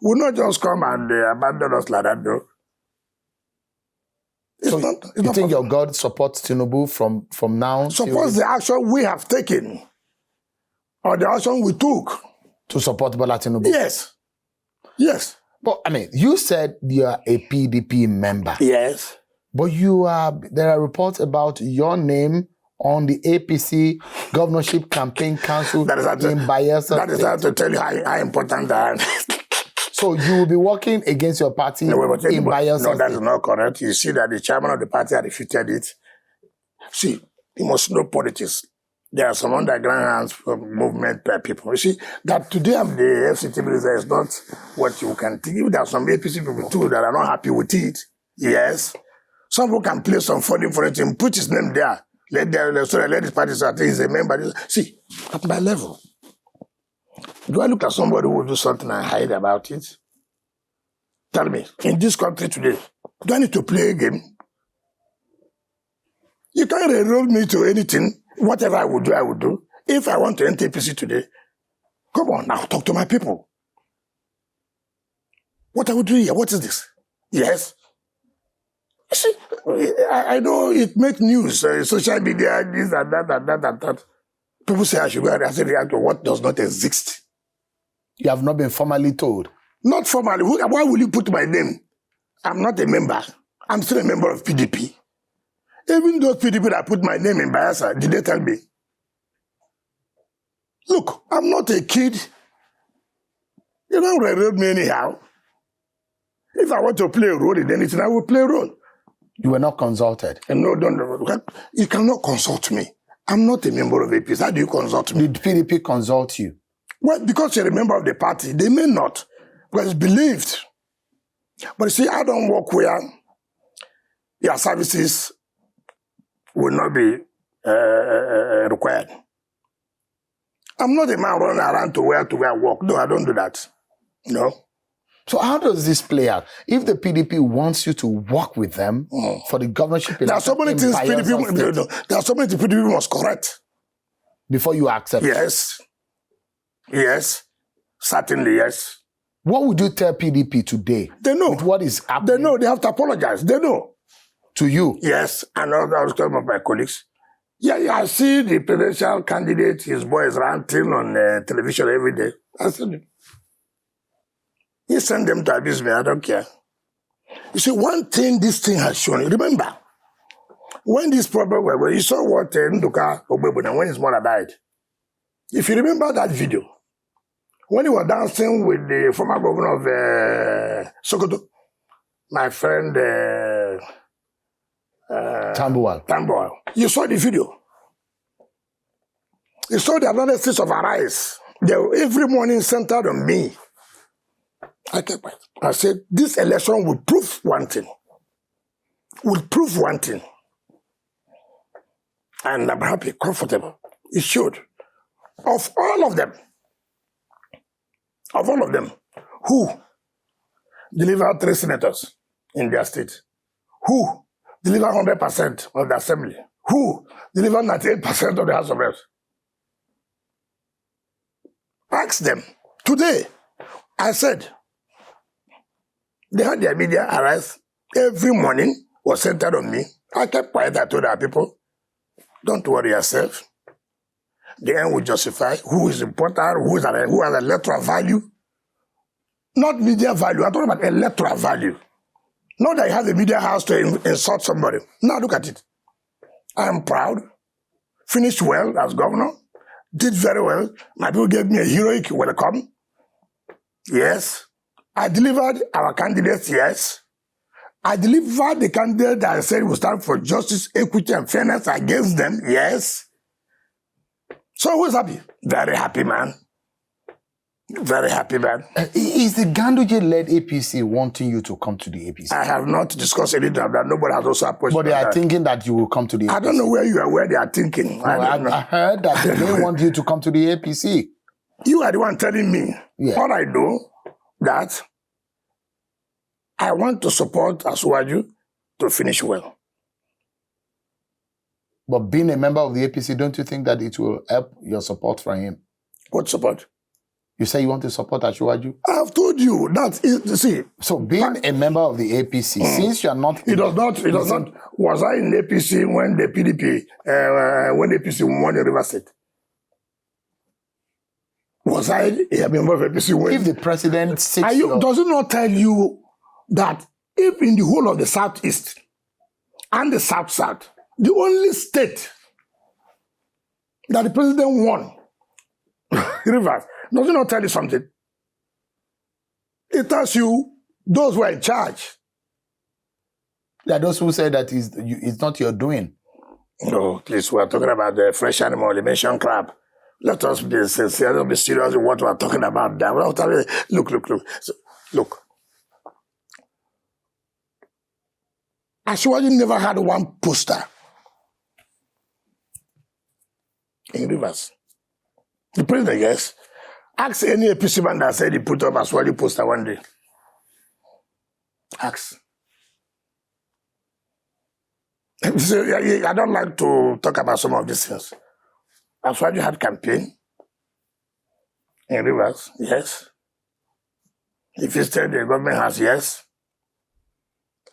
Speaker 2: Will not just come and abandon us like that, though.
Speaker 1: You think your God supports Tinubu from now?
Speaker 2: Supports the action we have taken, or the action we took
Speaker 1: to support Bola Tinubu?
Speaker 2: Yes. Yes.
Speaker 1: But I mean, you said you are a PDP member.
Speaker 2: Yes.
Speaker 1: But there are reports about your name on the APC Governorship Campaign Council in Bayelsa.
Speaker 2: That is how to tell you how important I am.
Speaker 1: So you will be working against your party in Bayelsa?
Speaker 2: No, that is not correct. You see that the chairman of the party had refuted it. See, you must know politics. There are some underground hands movement people. You see, that today I'm the FCT minister is not what you can think. There are some APC people too that are not happy with it. Yes. Some people can play some funding for it and put his name there. Let this party say he's a member. See, at my level, do I look at somebody who will do something and hide about it? Tell me, in this country today, do I need to play a game? You can't enroll me to anything. Whatever I would do. If I want to enter APC today, come on now, talk to my people. What I would do here, what is this? Yes. You see, I know it makes news, social media, this and that. People say I should go and react to what does not exist.
Speaker 1: You have not been formally told?
Speaker 2: Not formally. Why will you put my name? I'm not a member. I'm still a member of PDP. Even those PDP that put my name in Bayelsa, did they tell me? Look, I'm not a kid. You don't railroad me anyhow. If I want to play a role in anything, I will play a role.
Speaker 1: You were not consulted?
Speaker 2: And no, don't. You cannot consult me. I'm not a member of APC. How do you consult me?
Speaker 1: Did PDP consult you?
Speaker 2: Well, because you're a member of the party, they may not. Because it's believed. But you see, I don't work where your services will not be required. I'm not a man running around to where work. No, I don't do that. No.
Speaker 1: So how does this play out? If the PDP wants you to work with them for the governorship election,
Speaker 2: there are so many things PDP must correct
Speaker 1: before you accept.
Speaker 2: Yes, certainly yes.
Speaker 1: What would you tell PDP today?
Speaker 2: They know
Speaker 1: with what is happening.
Speaker 2: They know they have to apologize. They know.
Speaker 1: To you?
Speaker 2: Yes, and I was talking about my colleagues. Yeah, I see the presidential candidate, his boy is ranting on television every day. I said, he sent them to abuse me, I don't care. You see, one thing this thing has shown, remember, when this problem were, you saw what Nduka Ogbebuna, when his mother died. If you remember that video, when he was dancing with the former governor of Sokoto, my friend Tambuwal. You saw the video. You saw the analysis of our eyes. They were every morning centered on me. I said, this election will prove one thing. And I'm happy, comfortable. It should. Of all of them, who delivered 3 senators in their state? Who delivered 100% of the assembly? Who delivered 98% of the House of Reps? Ask them. Today, I said, they had their media arrest every morning, was centered on me. I kept quiet. I told our people, don't worry yourself. The end will justify who is important, who has electoral value. Not media value. I'm talking about electoral value. Not that you have a media house to insult somebody. Now look at it. I am proud. Finished well as governor. Did very well. My people gave me a heroic welcome. Yes. I delivered our candidates, yes. I delivered the candidate that I said would stand for justice, equity, and fairness against them, yes. So who's happy? Very happy, man. Very happy, man.
Speaker 1: Is the Ganduje-led APC wanting you to come to the APC?
Speaker 2: I have not discussed anything of that. Nobody has also approached me.
Speaker 1: But they are thinking that you will come to the APC.
Speaker 2: I don't know where they are thinking.
Speaker 1: I heard that they don't want you to come to the APC.
Speaker 2: You are the one telling me. Yeah. All I know that I want to support Asuwaju to finish well.
Speaker 1: But being a member of the APC, don't you think that it will help your support for him?
Speaker 2: What support?
Speaker 1: You say you want to support Asiwaju?
Speaker 2: I've told you that is, see.
Speaker 1: So being a member of the APC, since you are not...
Speaker 2: It does not, was I in APC when the PDP, when the APC won the River State? Was I a member of APC when...
Speaker 1: If the president sits...
Speaker 2: Does it not tell you that if in the whole of the Southeast and the South-South, the only state that the president won, Rivers, does it not tell you something? It tells you those who are in charge.
Speaker 1: There are those who say that it's not your doing.
Speaker 2: No, please, we are talking about the fresh animal, the mention crab. Let us be sincere, let us be serious in what we are talking about. Look. So, look. Asiwaju never had one poster in Rivers. The president, yes. Ask any APC man that said he put up Asiwaju poster one day. Ask. So, I don't like to talk about some of these things. Asiwaju had campaign in Rivers, yes. He visited the government house, yes.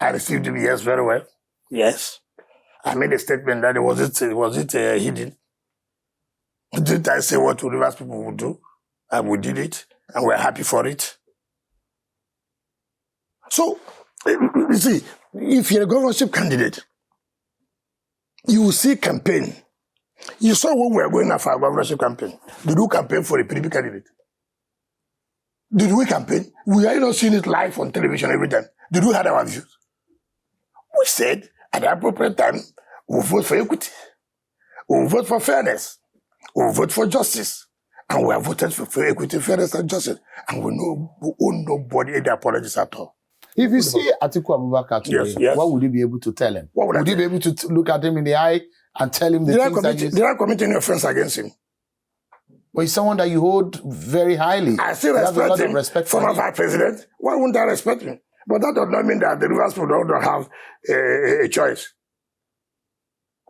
Speaker 2: I received him, yes, very well, yes. I made a statement that was it hidden? Didn't I say what Rivers people would do? And we did it, and we're happy for it. So, you see, if you're a governorship candidate, you will see campaign. You saw when we were going after our governorship campaign. Did we campaign for a PDP candidate? Did we campaign? We are not seeing it live on television every time. Did we have our views? We said, at the appropriate time, we'll vote for equity. We'll vote for fairness. We'll vote for justice. And we have voted for equity, fairness, and justice. And we owe nobody any apologies at all.
Speaker 1: If you see Atiku Abubakar today,
Speaker 2: yes.
Speaker 1: what would you be able to tell him?
Speaker 2: Would
Speaker 1: you be able to look at him in the eye and tell him the things that you...
Speaker 2: Did I commit any offense against him?
Speaker 1: But he's someone that you hold very highly.
Speaker 2: I still respect him. Former vice president. Why wouldn't I respect him? But that does not mean that the Rivers people don't have a choice.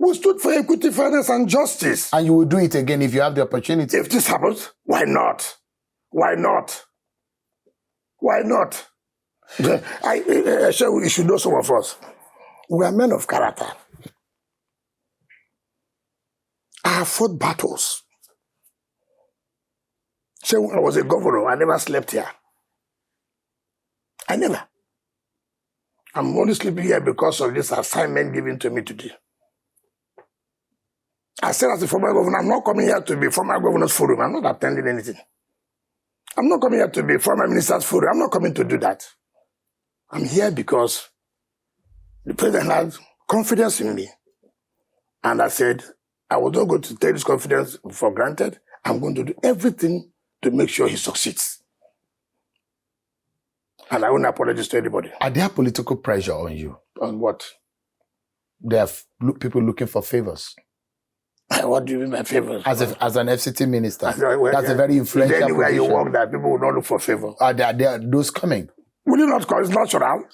Speaker 2: We stood for equity, fairness, and justice.
Speaker 1: And you will do it again if you have the opportunity.
Speaker 2: If this happens, why not? Why not? Why not? I sure you should know some of us. We are men of character. I have fought battles. So when I was a governor, I never slept here. I never. I'm only sleeping here because of this assignment given to me today. I said as a former governor, I'm not coming here to be former governor's forum. I'm not attending anything. I'm not coming here to be former minister's forum. I'm not coming to do that. I'm here because the president had confidence in me. And I said, I was not going to take this confidence for granted. I'm going to do everything to make sure he succeeds. And I won't apologize to anybody.
Speaker 1: Are there political pressure on you?
Speaker 2: On what?
Speaker 1: There are people looking for favors.
Speaker 2: What do you mean by favors?
Speaker 1: As an FCT minister, that's a very influential
Speaker 2: anywhere
Speaker 1: position.
Speaker 2: You work that people will not look for favor.
Speaker 1: There are those coming.
Speaker 2: Will you not call? It's natural.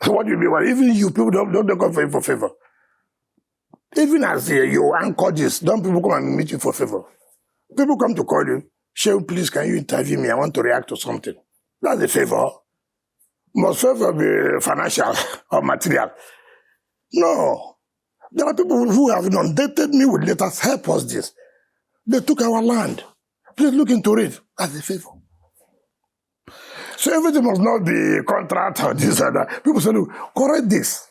Speaker 2: What do you mean? Well, even you people don't come for favor. Even as you anchor this, don't people come and meet you for favor? People come to call you. Shehu, please, can you interview me? I want to react to something. That's a favor. Must favor be financial or material? No. There are people who have inundated me with letters. Help us this. They took our land. Please look into it as a favor. So everything must not be contract or this or that. People say, look, correct this.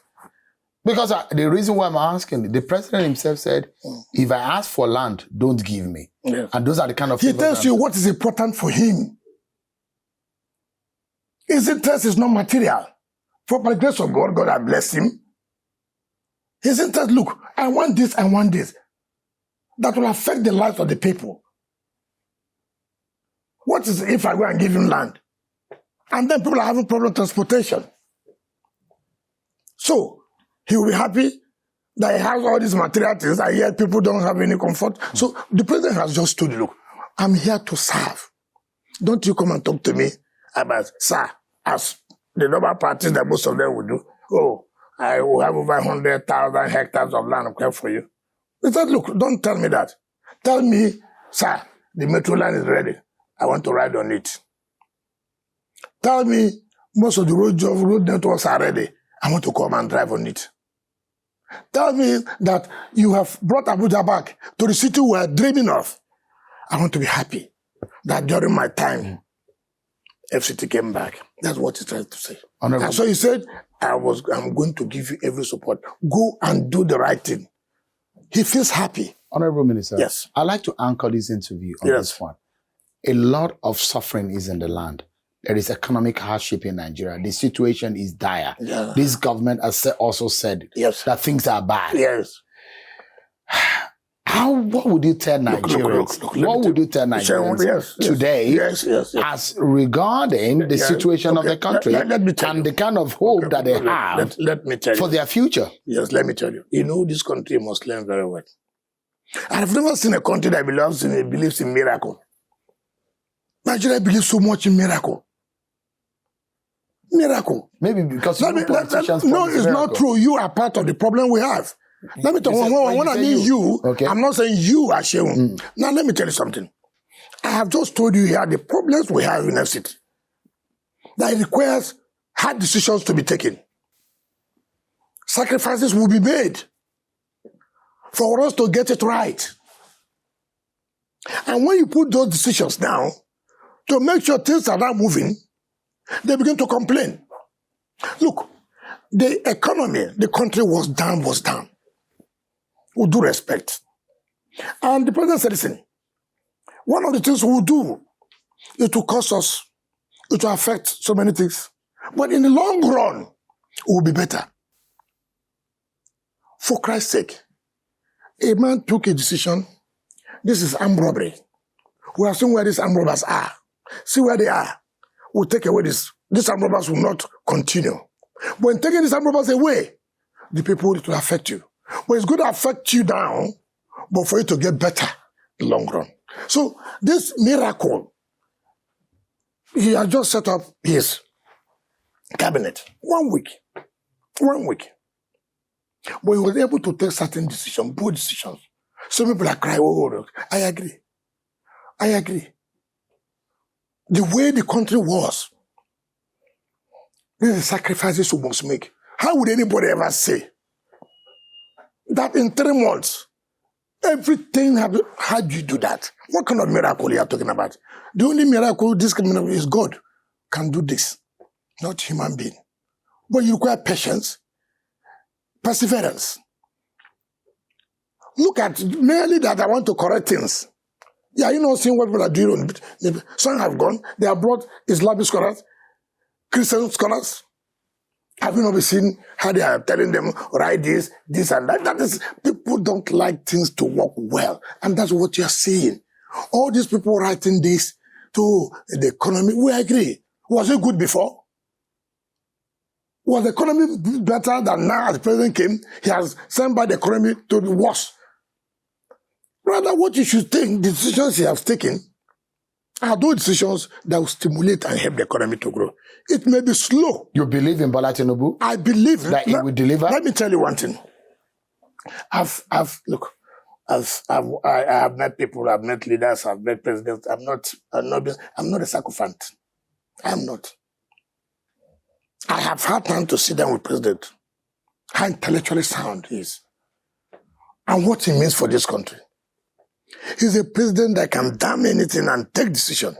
Speaker 1: Because the reason why I'm asking, the president himself said, if I ask for land, don't give me.
Speaker 2: Yes.
Speaker 1: And those are the kind of
Speaker 2: He tells you what is important for him. His interest is not material. For by the grace of God, God has blessed him. His interest, look, I want this, I want this. That will affect the lives of the people. What is if I go and give him land? And then people are having problem with transportation. So, he will be happy that he has all these material things and yet people don't have any comfort. So, the president has just told you, look, I'm here to serve. Don't you come and talk to me about, sir, as the normal practice that most of them will do. Oh, I will have over 100,000 hectares of land kept for you. He said, look, don't tell me that. Tell me, sir, the metro line is ready. I want to ride on it. Tell me most of the road networks are ready. I want to come and drive on it. Tell me that you have brought Abuja back to the city we are dreaming of. I want to be happy that during my time, FCT came back. That's what he tried to say. And so he said, I'm going to give you every support. Go and do the right thing. He feels happy.
Speaker 1: Honorable Minister,
Speaker 2: yes.
Speaker 1: I'd like to anchor this interview on this one. A lot of suffering is in the land. There is economic hardship in Nigeria. The situation is dire.
Speaker 2: Yeah.
Speaker 1: This government has also said that things are bad.
Speaker 2: Yes.
Speaker 1: What would you tell Nigerians? What would you tell Nigerians today as regarding the situation of the country and the kind of hope that they have for their future?
Speaker 2: Yes, let me tell you. You know, this country must learn very well. I've never seen a country that believes in miracle. Nigeria believes so much in miracle. Miracle.
Speaker 1: Maybe because politicians
Speaker 2: no, it's not true. You are part of the problem we have. Let me tell you, when I mean you, I'm not saying you, Asheun. Now, let me tell you something. I have just told you here the problems we have in FCT. That it requires hard decisions to be taken. Sacrifices will be made for us to get it right. And when you put those decisions down, to make sure things are not moving, they begin to complain. Look, the economy, the country was down. With due respect. And the president said, listen, one of the things we'll do, it will cost us, it will affect so many things. But in the long run, it will be better. For Christ's sake, a man took a decision. This is armed robbery. We have seen where these armed robbers are. See where they are. We'll take away this. These armed robbers will not continue. But in taking these armed robbers away, the people, it will affect you. But it's going to affect you now, but for you to get better in the long run. So this miracle, he had just set up his cabinet. 1 week. 1 week. But he was able to take certain decisions, bold decisions. Some people are crying, oh, I agree. The way the country was, these are the sacrifices we must make. How would anybody ever say that in 3 months, everything happened? How do you do that? What kind of miracle you are talking about? The only miracle this community is God can do this, not human being. But you require patience, perseverance. Look at merely that I want to correct things. Yeah, you know, seeing what people are doing. Some have gone. They have brought Islamic scholars, Christian scholars. Have you not been seen how they are telling them, write this and that? That is, people don't like things to work well. And that's what you're seeing. All these people writing this to the economy, we agree. Was it good before? Was the economy better than now as the president came? He has sent back the economy to be worse. Rather, what you should think, the decisions he has taken are those decisions that will stimulate and help the economy to grow. It may be slow.
Speaker 1: You believe in Bola Tinubu?
Speaker 2: I believe
Speaker 1: that it will deliver.
Speaker 2: Let me tell you one thing. I have met people, I've met leaders, I've met presidents. I'm not a sycophant. I'm not. I have had time to sit down with president. How intellectually sound he is. And what he means for this country. He's a president that can damn anything and take decision.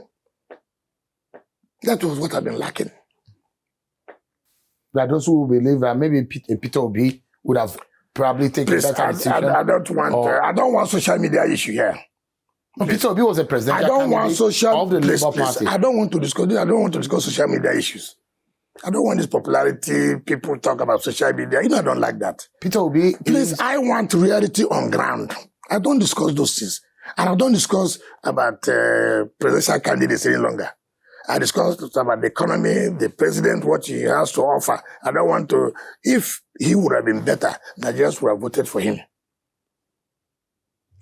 Speaker 2: That was what I've been lacking.
Speaker 1: There are those who believe that maybe Peter Obi would have probably taken better decision.
Speaker 2: I don't want social media issue here.
Speaker 1: Peter Obi was a presidential candidate of the Labour Party.
Speaker 2: I don't want to discuss social media issues. I don't want this popularity. People talk about social media. I don't like that.
Speaker 1: Peter Obi,
Speaker 2: please, I want reality on ground. I don't discuss those things. And I don't discuss about presidential candidates any longer. I discuss about the economy, the president, what he has to offer. I don't want to, if he would have been better, Nigerians would have voted for him.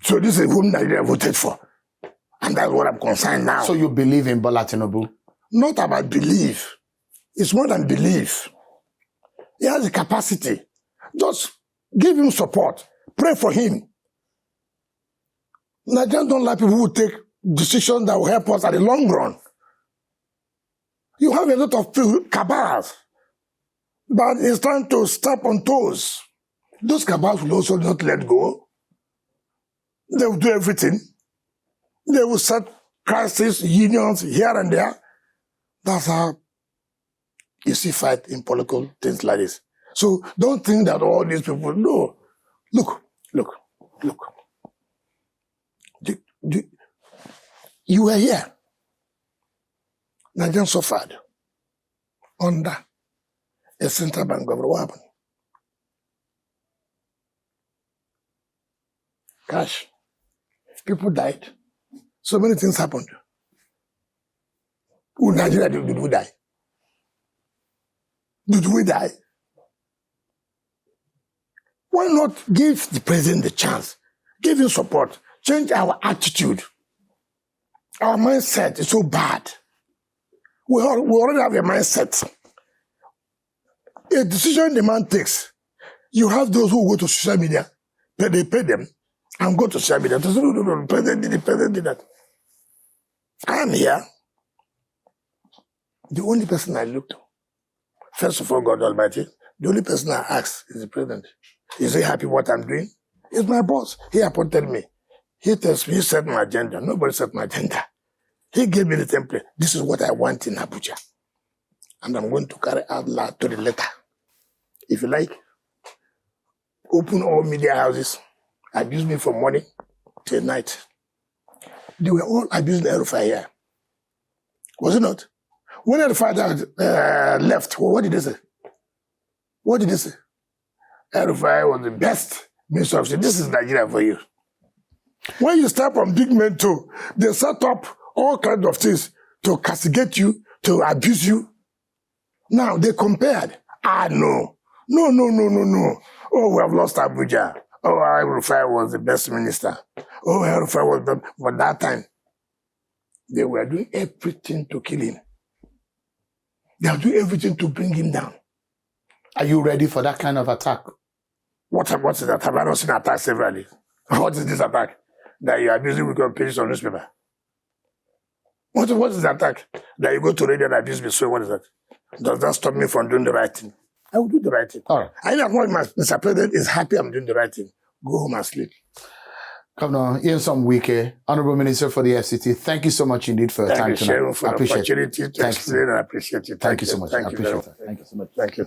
Speaker 2: So this is whom Nigeria voted for. And that's what I'm concerned now.
Speaker 1: So you believe in Bola Tinubu?
Speaker 2: Not about belief. It's more than belief. He has the capacity. Just give him support. Pray for him. Nigerians don't like people who take decisions that will help us at the long run. You have a lot of cabals that is trying to step on toes. Those cabals will also not let go. They will do everything. They will set crisis, unions here and there. That's how you see fight in political things like this. So don't think that all these people, no. Look. You were here. Nigerians suffered under a central bank governor. What happened? Cash. People died. So many things happened. Who Nigeria did we die? Did we die? Why not give the president the chance? Give him support. Change our attitude. Our mindset is so bad. We already have a mindset. A decision the man takes, you have those who go to social media, they pay them, and go to social media. They say, no, the president did that. I am here. The only person I look to, first of all, God Almighty, the only person I ask is the president. Is he happy what I'm doing? He's my boss. He appointed me. He tells me, he set my agenda. Nobody set my agenda. He gave me the template. This is what I want in Abuja. And I'm going to carry out to the letter. If you like, open all media houses, abuse me from morning till night. They were all abusing El-Rufai here. Was it not? When El-Rufai left, what did they say? What did they say? El-Rufai was the best minister of state. This is Nigeria for you. When you start from big men too, they set up all kinds of things to castigate you, to abuse you. Now they compared. No. Oh, we have lost Abuja. Oh, El-Rufai was the best minister. Oh, El-Rufai was the best. But that time, they were doing everything to kill him. They are doing everything to bring him down.
Speaker 1: Are you ready for that kind of attack?
Speaker 2: What is that? Have I not seen attack severally? What is this attack? That you are abusing with your pages on newspaper? What is the attack? That you go to radio and abuse me, so what is that? Does that stop me from doing the right thing? I will do the right thing.
Speaker 1: All right.
Speaker 2: I know Mr. President is happy I'm doing the right thing. Go home and sleep.
Speaker 1: Governor Nyesom Wike, Honorable Minister for the FCT, thank you so much indeed for your time tonight.
Speaker 2: Thank you, for the opportunity to explain, and I appreciate it.
Speaker 1: Thank you so much.
Speaker 2: Thank you very much.
Speaker 1: Thank you so much.
Speaker 2: Thank you.